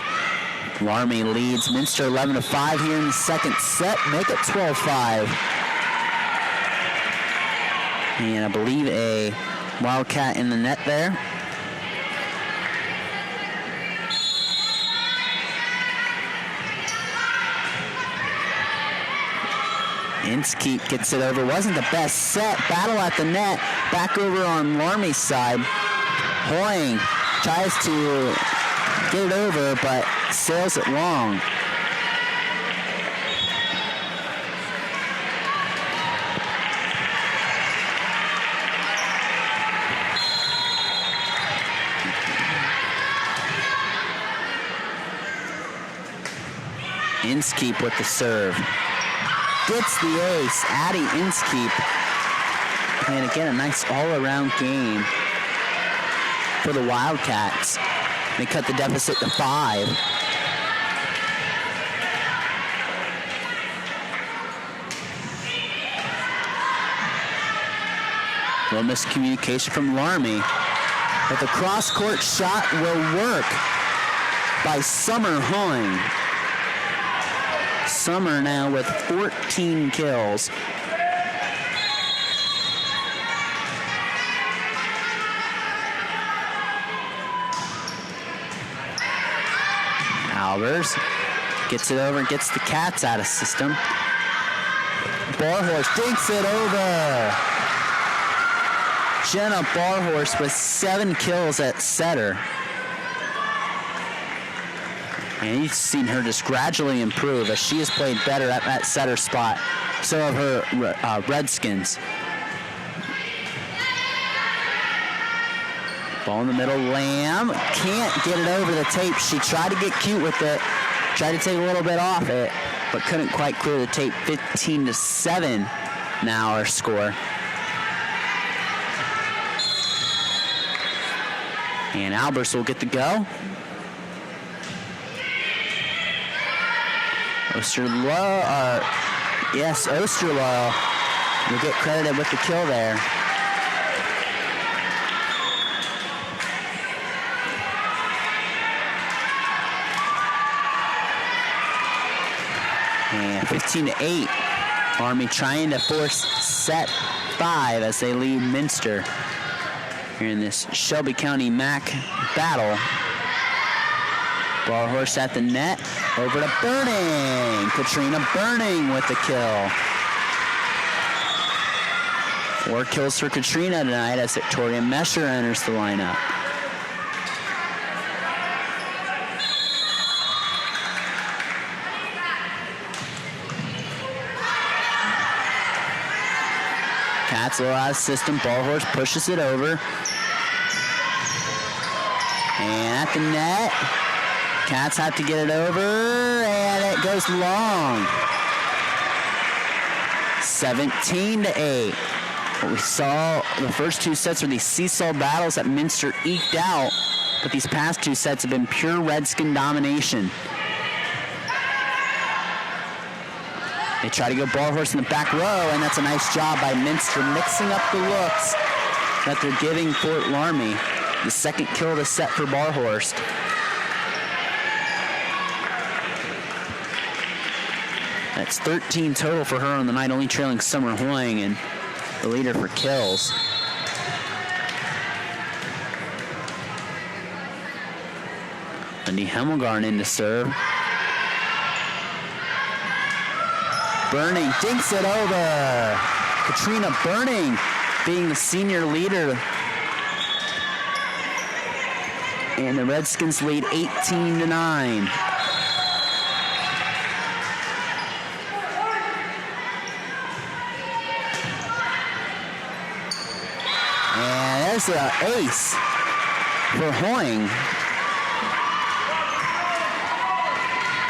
Loramie leads Minster 11-5 here in the second set. Make it 12-5. And I believe a Wildcat in the net there. Inskeep gets it over. Wasn't the best set. Battle at the net. Back over on Loramie's side. Hoying tries to get it over, but sails it long. Inskeep with the serve. Gets the ace. Addie Inskeep. And again, a nice all-around game for the Wildcats. They cut the deficit to 5. Little miscommunication from Loramie. But the cross-court shot will work by Summer Hoying. Summer now with 14 kills. Albers gets it over and gets the Cats out of system. Barhorse dinks it over. Jenna Barhorse with 7 kills at setter. And you've seen her just gradually improve as she has played better at that setter spot. So have her Redskins. Ball in the middle, Lamb can't get it over the tape. She tried to get cute with it, tried to take a little bit off it, but couldn't quite clear the tape. 15-7 now our score. And Albers will get the go. Osterloh, yes, Osterloh will get credited with the kill there. And 15-8, Loramie trying to force set 5 as they lead Minster here in this Shelby County MAC battle. Barhorst at the net, over to Burning. Katrina Burning with the kill. 4 kills for Katrina tonight as Victoria Mesher enters the lineup. Cats low out of system. Barhorst pushes it over. And at the net, Cats have to get it over, and it goes long. 17-8. What we saw the first 2 sets were these seesaw battles that Minster eked out, but these past 2 sets have been pure Redskin domination. They try to go Barhorst in the back row, and that's a nice job by Minster mixing up the looks that they're giving Fort Loramie. The second kill of the set for Barhorst. That's 13 total for her on the night, only trailing Summer Hoying and the leader for kills. Lindy Hemmelgarn in to serve. Burning dinks it over. Katrina Burning being the senior leader. And the Redskins lead 18-9. And there's an ace for Hoying.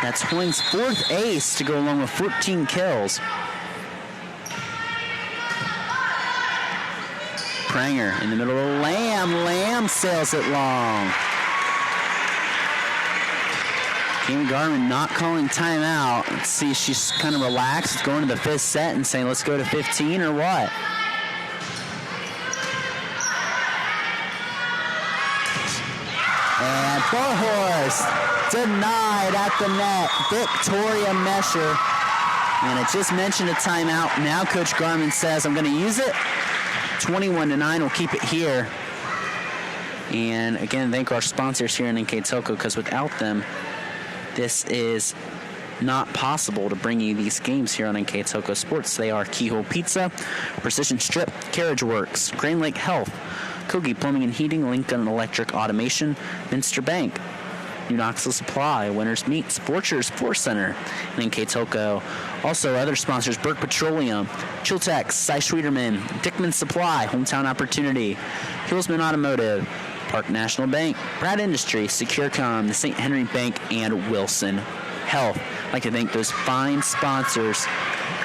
That's Hoying's 4th ace to go along with 14 kills. Pranger in the middle of Lamb. Lamb sails it long. Amy Garman not calling timeout. Let's see, she's kind of relaxed, going to the 5th set and saying, let's go to 15 or what? And Barhorst denied at the net. Victoria Mesher. And I just mentioned a timeout. Now Coach Garman says, I'm going to use it. 21-9, we'll keep it here. And again, thank our sponsors here in NKTelco, because without them, this is not possible to bring you these games here on NKTelco Sports. They are Keyhole Pizza, Precision Strip, Carriage Works, Crane Lake Health, Kogi Plumbing and Heating, Lincoln Electric Automation, Minster Bank, New Knoxville Supply, Winners Meat, Sporchers Sports Center, and NKTelco. Also, other sponsors, Burke Petroleum, Chiltex, Cy Schwederman, Dickman Supply, Hometown Opportunity, Hillsman Automotive, Park National Bank, Brad Industries, SecureCom, the St. Henry Bank, and Wilson Health. I'd like to thank those fine sponsors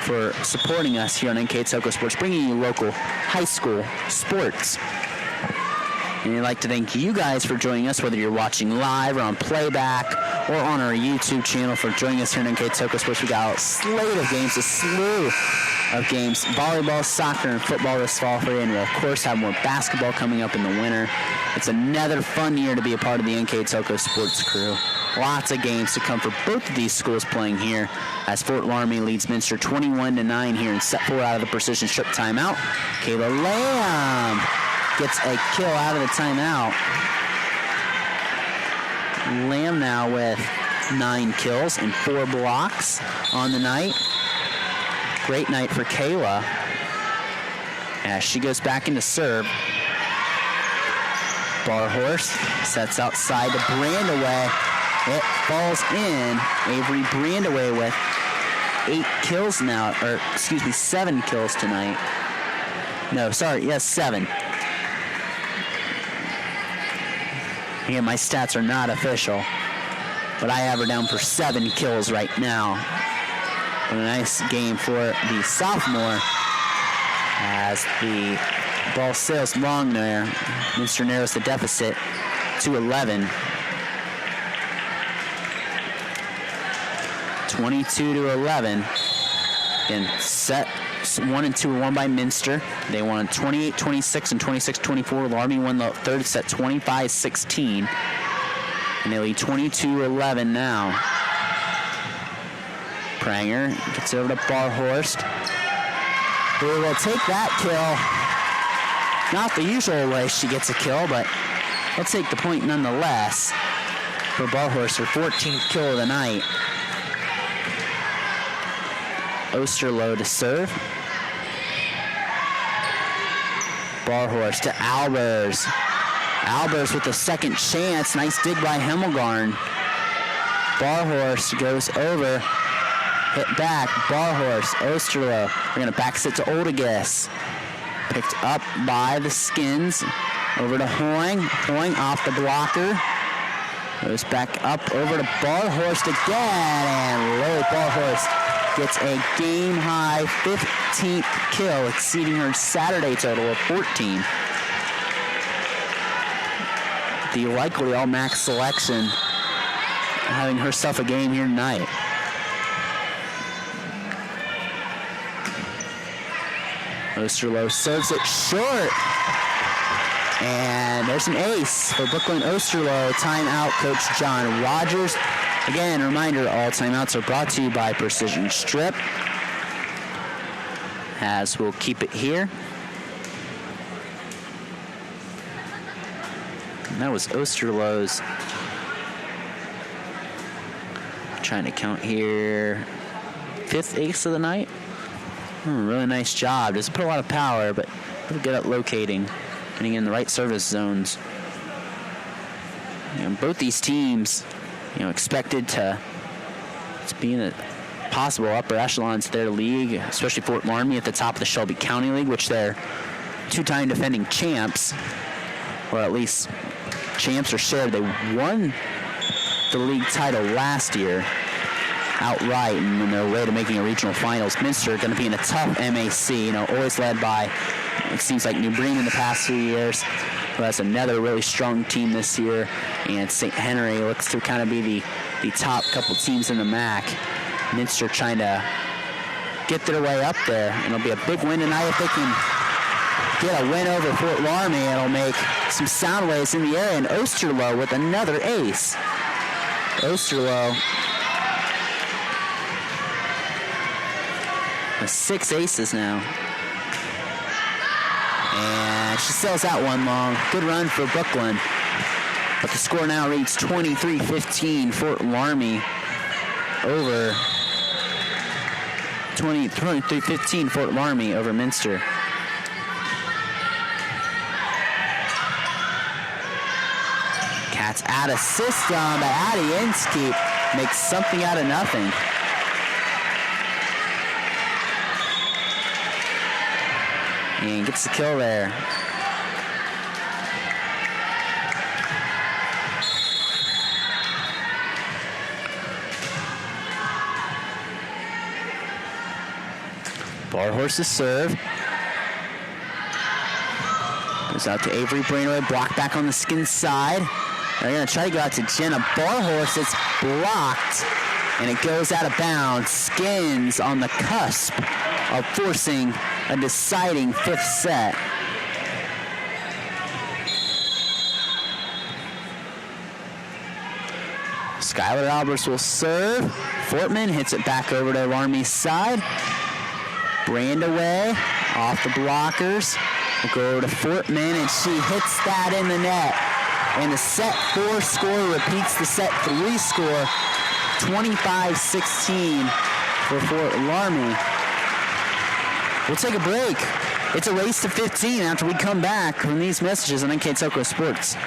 for supporting us here on NKTelco Sports, bringing you local high school sports. And I'd like to thank you guys for joining us, whether you're watching live or on playback or on our YouTube channel, for joining us here in NKTelco Sports. We got a slate of games, a slew of games, volleyball, soccer, and football this fall for you. And we'll, of course, have more basketball coming up in the winter. It's another fun year to be a part of the NKTelco Sports crew. Lots of games to come for both of these schools playing here, as Fort Loramie leads Minster 21-9 here in set 4 out of the precision strip timeout. Kayla Lamb gets a kill out of the timeout. Lamb now with 9 kills and 4 blocks on the night. Great night for Kayla as she goes back into serve. Barhorst sets outside to Brandaway. It falls in. Avery Brandaway with 8 kills now, or excuse me, 7 kills tonight. No, sorry, yes, 7. Again, my stats are not official, but I have her down for 7 kills right now. But a nice game for the sophomore as the ball sails long there. Minster narrows the deficit to 11. 22-11. And set 1 and 2 were won by Minster. They won 28-26 and 26-24. Loramie won the third set 25-16. And they lead 22-11 now. Pranger gets over to Barhorst, who will take that kill. Not the usual way she gets a kill, but they'll take the point nonetheless. for Barhorst, her 14th kill of the night. Osterloh to serve. Barhorst to Albers. Albers with the second chance. Nice dig by Hemmelgarn. Barhorst goes over. Hit back. Barhorst. Osterloh. We're going to back set to Oldegas. Picked up by the Skins. Over to Hoing. Hoing off the blocker. Goes back up over to Barhorst again. And Lily Barhorst gets a game-high 15th kill, exceeding her Saturday total of 14. The likely all-max selection having herself a game here tonight. Osterloh serves it short. And there's an ace for Brooklyn Osterloh. Timeout, Coach John Rogers. Again, a reminder, all timeouts are brought to you by Precision Strip. As we'll keep it here. And that was Osterloh's. Trying to count here. 5th ace of the night. Really nice job. Doesn't put a lot of power, but really good at locating, getting in the right service zones. Both these teams, expected to be in the possible upper echelons of their league, especially Fort Loramie at the top of the Shelby County League, which they're two-time defending champs, or at least champs are shared. They won the league title last year outright and on their way to making a regional finals. Minster going to be in a tough MAC, always led by, it seems like, New Bremen in the past few years. Well, that's another really strong team this year, and St. Henry looks to kind of be the top couple teams in the MAC. Minster trying to get their way up there, and it'll be a big win tonight if they can get a win over Fort Loramie. It'll make some sound waves in the area, and Osterloh with another ace. Osterloh with 6 aces now. And she sails that one long. Good run for Brooklyn. But the score now reads 23-15. Fort Loramie over 23-15. Fort Loramie over Minster. Cats out of system, but Adinsky makes something out of nothing. And gets the kill there. Barhorst's serve. Goes out to Avery Brainaway, blocked back on the Skins side. They're going to try to go out to Jenna Barhorst. It's blocked, and it goes out of bounds. Skins on the cusp of forcing a deciding 5th set. Skylar Albers will serve. Fortman hits it back over to Loramie's side. Brandaway off the blockers. We'll go over to Fortman, and she hits that in the net. And the set 4 score repeats the set 3 score. 25-16 for Fort Loramie. We'll take a break. It's a race to 15 after we come back from these messages on NKTelco Sports.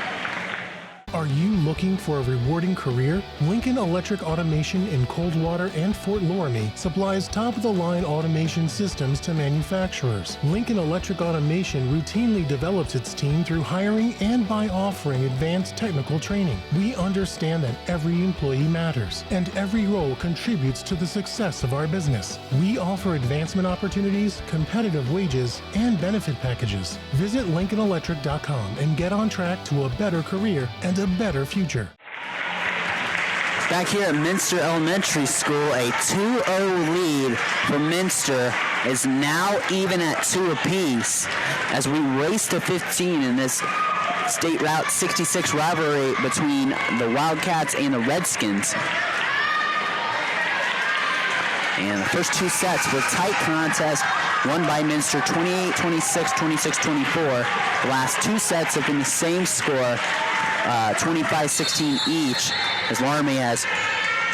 Are you looking for a rewarding career? Lincoln Electric Automation in Coldwater and Fort Loramie supplies top-of-the-line automation systems to manufacturers. Lincoln Electric Automation routinely develops its team through hiring and by offering advanced technical training. We understand that every employee matters, and every role contributes to the success of our business. We offer advancement opportunities, competitive wages, and benefit packages. Visit LincolnElectric.com and get on track to a better career and a better future.
Back here at Minster Elementary School, a 2-0 lead for Minster is now even at 2 apiece as we race to 15 in this State Route 66 rivalry between the Wildcats and the Redskins. And the first 2 sets were tight contest, won by Minster 28-26, 26-24. The last 2 sets have been the same score, 25-16 each. as Loramie has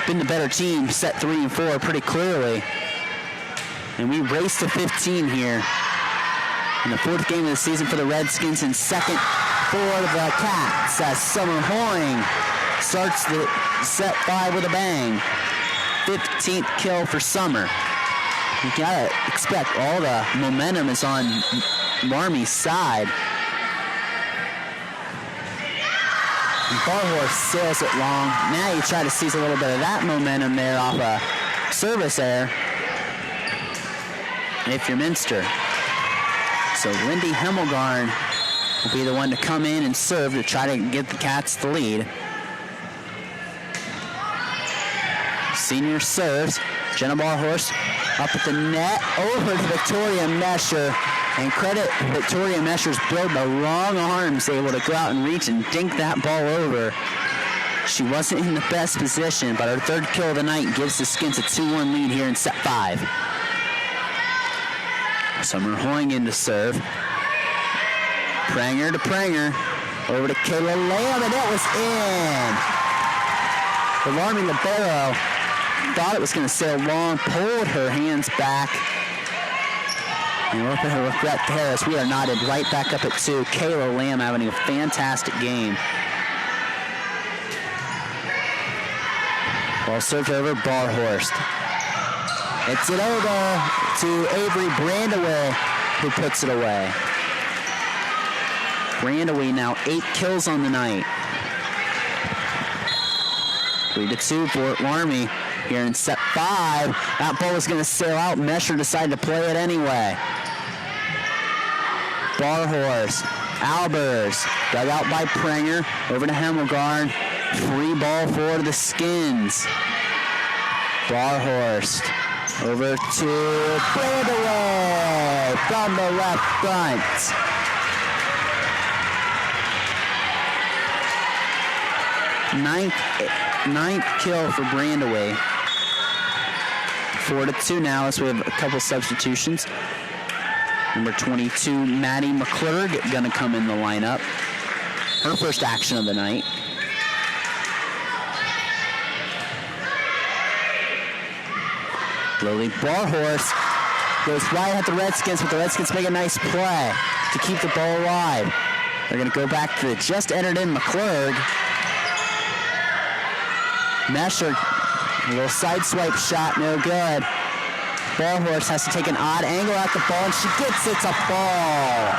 been the better team, set 3 and 4 pretty clearly. And we race to 15 here in the 4th game of the season for the Redskins and 2nd for the Cats as Summer Hoying starts the set 5 with a bang. 15th kill for Summer. You gotta expect all the momentum is on Loramie's side. And Barhorse sails it long. Now you try to seize a little bit of that momentum there off a service error if you're Minster. So Lindy Hemmelgarn will be the one to come in and serve to try to get the Cats the lead. Senior serves. Jenna Barhorse up at the net, over to Victoria Mesher. And credit Victoria Mesher's build, the long arms able to go out and reach and dink that ball over. She wasn't in the best position, but her 3rd kill of the night gives the Skins a 2-1 lead here in set 5. Summer Hoying in to serve. Pranger to Pranger. Over to Kayla Lamb, and it was in. The Loramie libero thought it was going to sail long, pulled her hands back. And we're going to regret there as we are knotted right back up at 2. Kayla Lamb having a fantastic game. Ball served over Barhorst. It's it over to Avery Brandaway, who puts it away. Brandaway now 8 kills on the night. 3-2 for Loramie here in set 5. That ball was going to sail out. Mesher decided to play it anyway. Barhorse, Albers, dug out by Pranger, over to Hemmelgarn. Free ball for the Skins. Barhorst over to Brandaway from the left front. Ninth kill for Brandaway. 4-2 now as we have a couple substitutions. Number 22, Maddie McClurg, going to come in the lineup. Her first action of the night. Lily Barhorse goes right at the Redskins, but the Redskins make a nice play to keep the ball alive. They're going to go back to the just entered in McClurg. Mesher, a little side swipe shot, no good. Barhorse has to take an odd angle at the ball, and she gets it to fall.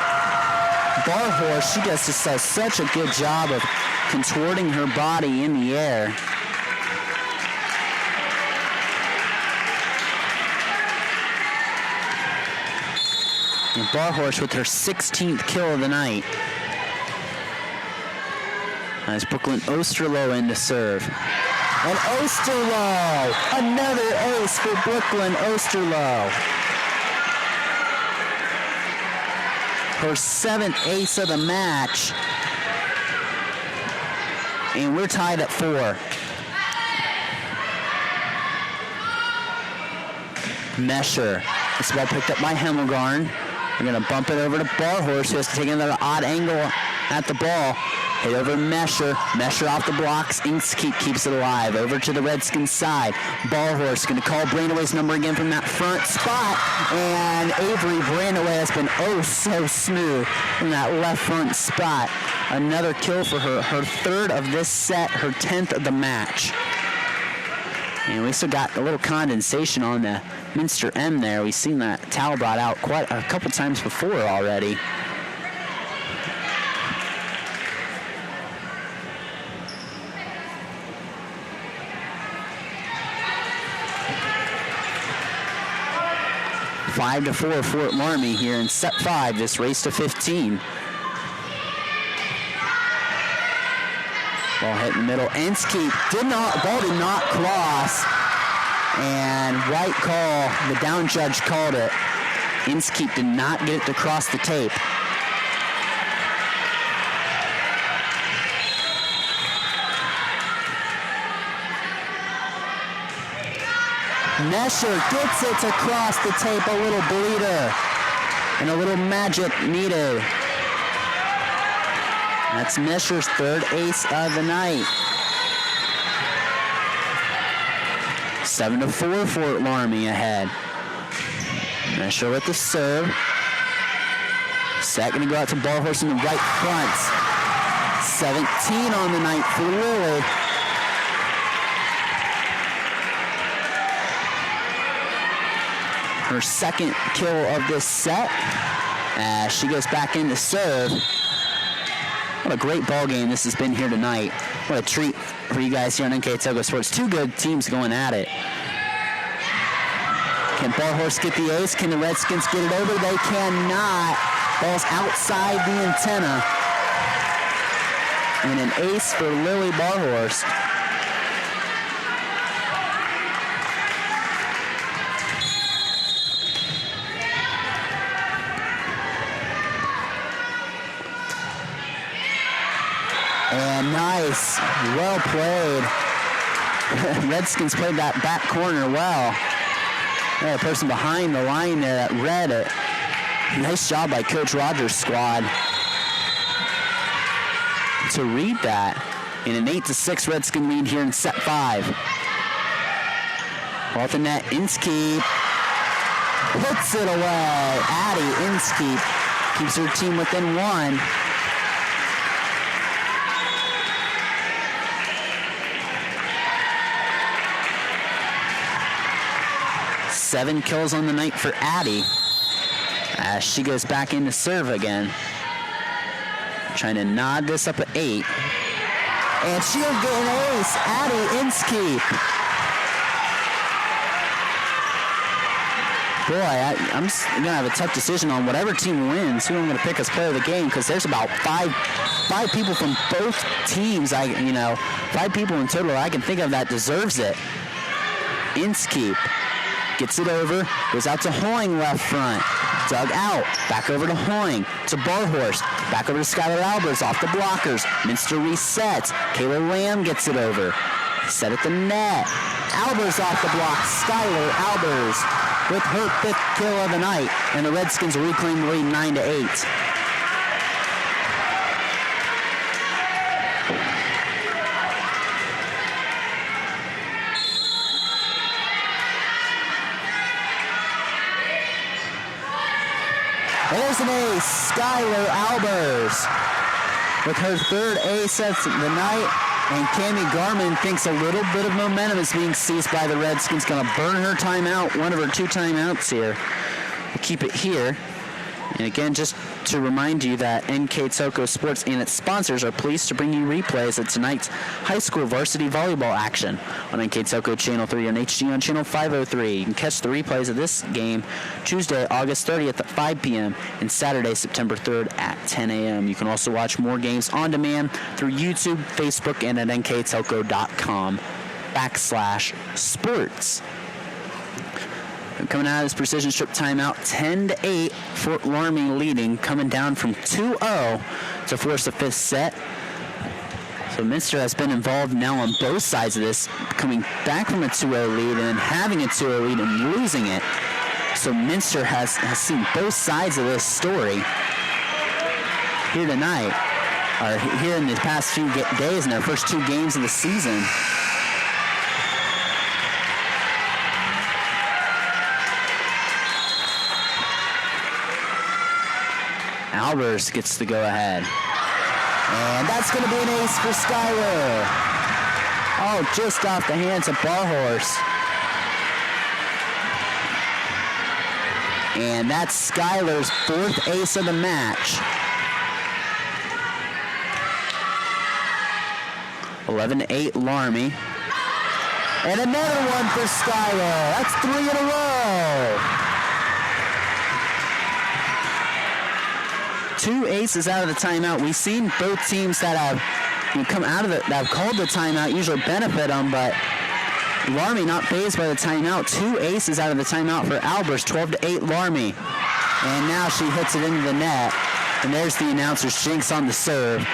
Barhorse, she just does such a good job of contorting her body in the air. And Barhorse with her 16th kill of the night. As Brooklyn Osterloh in to serve. And Osterloh, another ace for Brooklyn Osterloh. Her 7th ace of the match. And we're tied at 4. Mesher. This ball picked up by Hemmelgarn. We're going to bump it over to Barhorse, who has to take another odd angle at the ball. Hit over Mesher. Mesher off the blocks. Inkskeep keeps it alive. Over to the Redskins side. Barhorse going to call Brandaway's number again from that front spot. And Avery Brandaway has been so smooth from that left front spot. Another kill for her. Her 3rd of this set. Her 10th of the match. And we still got a little condensation on the Minster M there. We've seen that towel brought out quite a couple times before already. Five to 4 Fort Loramie here in set 5, this race to 15. Ball hit in the middle. Inskeep ball did not cross. And white call, the down judge called it. Inskeep did not get it to cross the tape. Mesher gets it to cross the tape, a little bleeder. And a little magic needed. That's Mesher's 3rd ace of the night. 7-4, Fort Loramie ahead. Mesher with the serve. Set going to go out to Barhorse in the right front. 17 on the night for Lily. Her second kill of this set as she goes back in to serve. What a great ball game this has been here tonight. What a treat for you guys here on NKTelco Sports. Two good teams going at it. Can Barhorse get the ace? Can the Redskins get it over? They cannot. Ball's outside the antenna. And an ace for Lily Barhorse. And nice, well played. Redskins played that back corner well. A person behind the line there that read it. Nice job by Coach Rogers' squad to read that. In an 8-6 Redskin lead here in set 5. Off the net, Inskeep puts it away. Addie Inskeep keeps her team within 1. Seven kills on the night for Addie as she goes back in to serve again. Trying to nod this up at 8. And she'll get an ace. Addie Inskeep. Boy, I'm going to have a tough decision on whatever team wins, who I'm going to pick as player of the game, because there's about five people from both teams, 5 people in total I can think of that deserves it. Inskeep gets it over, goes out to Hoying left front. Dug out, back over to Hoying, to Barhorse, back over to Skylar Albers, off the blockers. Minster resets. Kayla Lamb gets it over. Set at the net. Albers off the block. Skylar Albers with her 5th kill of the night. And the Redskins reclaim the lead 9-8. There's an ace, Skylar Albers with her 3rd ace of the night. And Cammie Garman thinks a little bit of momentum is being seized by the Redskins. Going to burn her timeout, one of her 2 timeouts here. We'll keep it here. And again, just to remind you that NKTelco Sports and its sponsors are pleased to bring you replays of tonight's high school varsity volleyball action on NKTelco Channel 3 and HD on Channel 503. You can catch the replays of this game Tuesday, August 30th at 5 p.m. and Saturday, September 3rd at 10 a.m. You can also watch more games on demand through YouTube, Facebook, and at nktelco.com/sports. Coming out of this precision strip timeout, 10-8, Fort Loramie leading, coming down from 2-0 to force the 5th set. So Minster has been involved now on both sides of this, coming back from a 2-0 lead and then having a 2-0 lead and losing it. So Minster has seen both sides of this story here tonight, or here in the past few days in their first 2 games of the season. Albers gets the go-ahead. And that's going to be an ace for Skylar. Oh, just off the hands of Barhorse. And that's Skylar's 4th ace of the match. 11-8 Loramie. And another one for Skylar. That's 3 in a row. 2 aces out of the timeout. We've seen both teams that have come out of it, that have called the timeout, usually benefit them, but Loramie not phased by the timeout. 2 aces out of the timeout for Albers, 12-8 Loramie. And now she hits it into the net. And there's the announcer's jinx on the serve.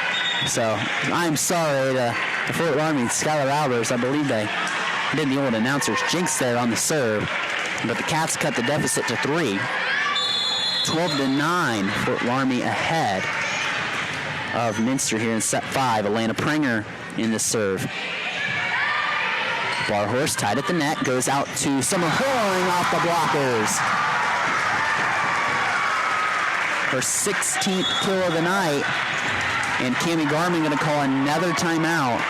So I'm sorry to Fort Loramie and Skylar Albers. I believe they did the old announcer's jinx there on the serve. But the Cats cut the deficit to 3. 12-9, Fort Loramie ahead of Minster here in set 5. Alana Prenger in the serve. Barhorse tied at the net, goes out to Summer Horn off the blockers. Her 16th kill of the night, and Cammie Garmin going to call another timeout.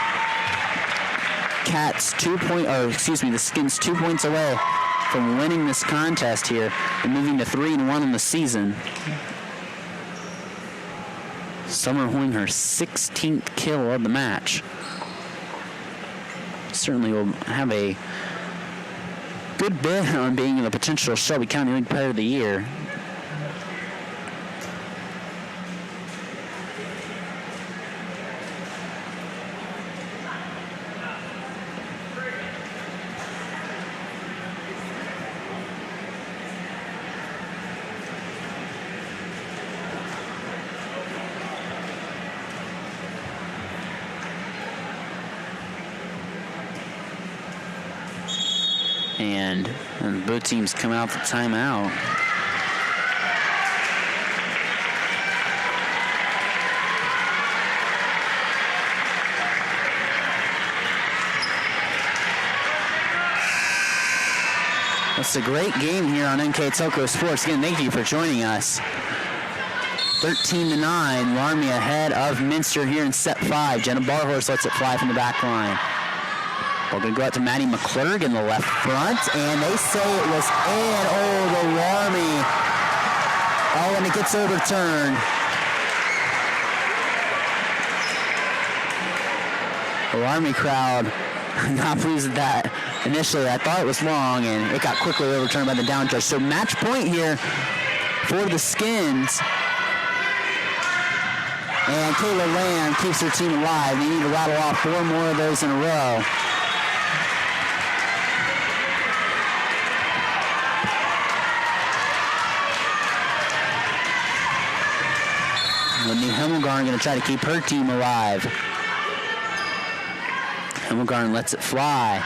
The Skins 2 points away from winning this contest here and moving to 3-1 on the season. Summer Hoying her 16th kill of the match. Certainly will have a good bid on being the potential Shelby County League Player of the Year. And both teams come out for timeout. It's a great game here on NKTelco Sports. Again, thank you for joining us. 13-9, Loramie ahead of Minster here in set 5. Jenna Barhorse lets it fly from the back line. We're going to go out to Maddie McClurg in the left front, and they say it was in. Oh, the Loramie. Oh, and it gets overturned. The Loramie crowd not pleased with that. Initially, I thought it was long, and it got quickly overturned by the down judge. So match point here for the Skins. And Kayla Lamb keeps her team alive. They need to rattle off 4 more of those in a row. Whitney Himmelgarn going to try to keep her team alive. Himmelgarn lets it fly.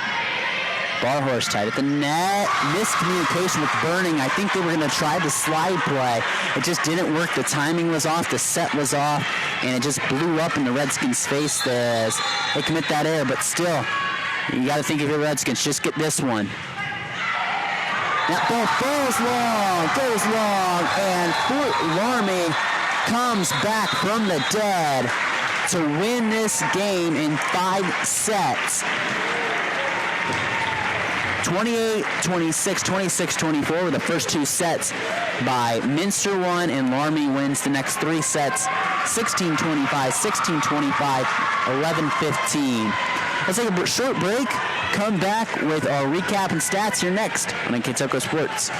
Barhorse tight at the net. Miscommunication with Burning. I think they were going to try the slide play. It just didn't work. The timing was off. The set was off. And it just blew up in the Redskins' face there as they commit that error. But still, you got to think of your Redskins. Just get this one. That ball goes long. And Fort Loramie comes back from the dead to win this game in 5 sets. 28-26, 26-24 were the first 2 sets by Minster won, and Loramie wins the next 3 sets, 16-25, 16-25, 11-15. Let's take a short break, come back with our recap and stats here next on NKTelco Sports.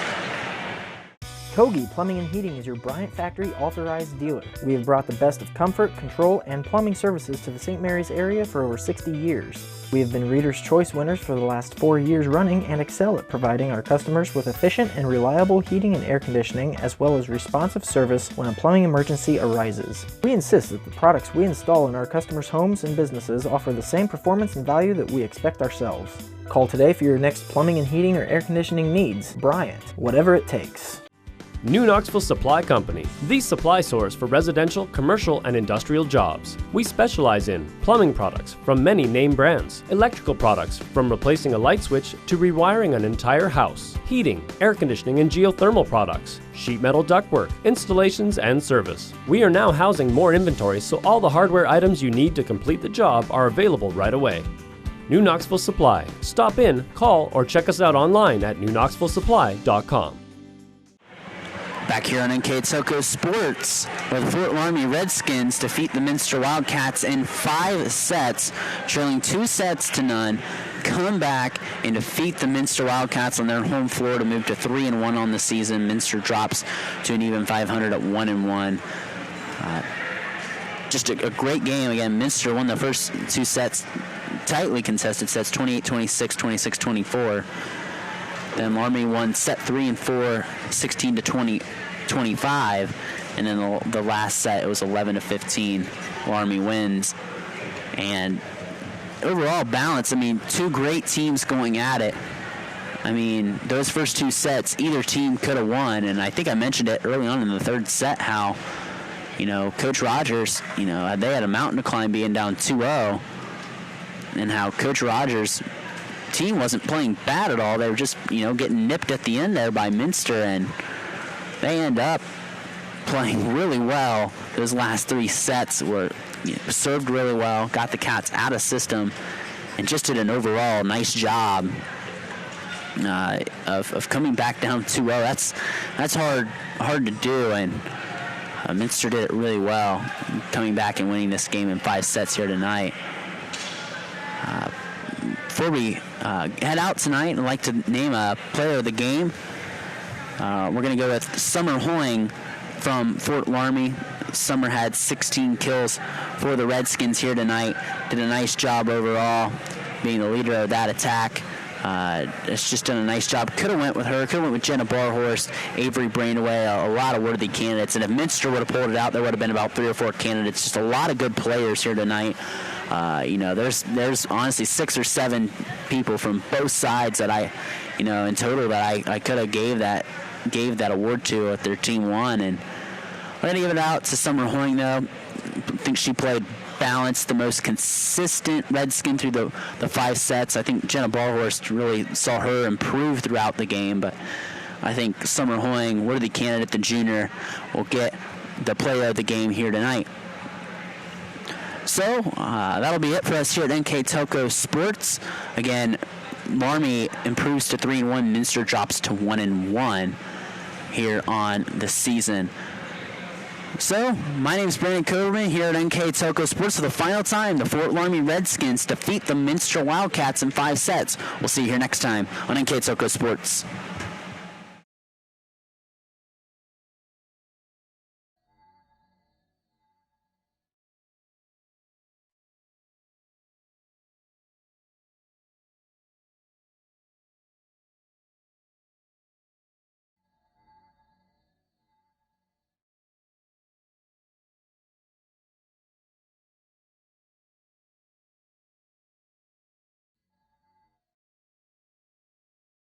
Kogi Plumbing and Heating is your Bryant Factory authorized dealer. We have brought the best of comfort, control, and plumbing services to the St. Mary's area for over 60 years. We have been Reader's Choice winners for the last 4 years running and excel at providing our customers with efficient and reliable heating and air conditioning, as well as responsive service when a plumbing emergency arises. We insist that the products we install in our customers' homes and businesses offer the same performance and value that we expect ourselves. Call today for your next plumbing and heating or air conditioning needs. Bryant, whatever it takes.
New Knoxville Supply Company, the supply source for residential, commercial, and industrial jobs. We specialize in plumbing products from many name brands, electrical products from replacing a light switch to rewiring an entire house, heating, air conditioning, and geothermal products, sheet metal ductwork, installations, and service. We are now housing more inventory, so all the hardware items you need to complete the job are available right away. New Knoxville Supply. Stop in, call, or check us out online at newknoxvillesupply.com.
Back here on NKTelco Sports, where the Fort Loramie Redskins defeat the Minster Wildcats in 5 sets, trailing 2 sets to none, come back and defeat the Minster Wildcats on their home floor to move to 3-1 on the season. Minster drops to an even 500 at 1-1. Just a great game. Again, Minster won the first 2 sets, tightly contested sets, 28-26, 26-24. Then Loramie won set 3 and 4, 16-25, and then the last set it was 11-15. Loramie wins, and overall balance. I mean, 2 great teams going at it. I mean, those first 2 sets, either team could have won, and I think I mentioned it early on in the 3rd set how, Coach Rogers, they had a mountain to climb being down 2-0, and how Coach Rogers team wasn't playing bad at all. They were just, getting nipped at the end there by Minster, and they end up playing really well. Those last 3 sets were served really well, got the Cats out of system, and just did an overall nice job of coming back down 2-0. That's hard to do, and Minster did it really well, coming back and winning this game in 5 sets here tonight. Before we head out tonight, I'd like to name a player of the game. We're going to go with Summer Hoying from Fort Loramie. Summer had 16 kills for the Redskins here tonight. Did a nice job overall, being the leader of that attack. It's just done a nice job. Could have went with her. Could have went with Jenna Barhorst, Avery Brainaway, a lot of worthy candidates. And if Minster would have pulled it out, there would have been about 3 or 4 candidates. Just a lot of good players here tonight. There's honestly 6 or 7 people from both sides that in total that I could have gave that award to if their team won. And we're going to give it out to Summer Hoying, though. I think she played balanced, the most consistent Redskin through the 5 sets. I think Jenna Barhorst really saw her improve throughout the game, but I think Summer Hoying, worthy candidate, the junior, will get the player of the game here tonight. So that'll be it for us here at NKTelco Sports. Again, Loramie improves to 3-1. Minster drops to 1-1 here on the season. So, my name is Brandon Coderman here at NKTelco Sports. For the final time, the Fort Loramie Redskins defeat the Minster Wildcats in 5 sets. We'll see you here next time on NKTelco Sports.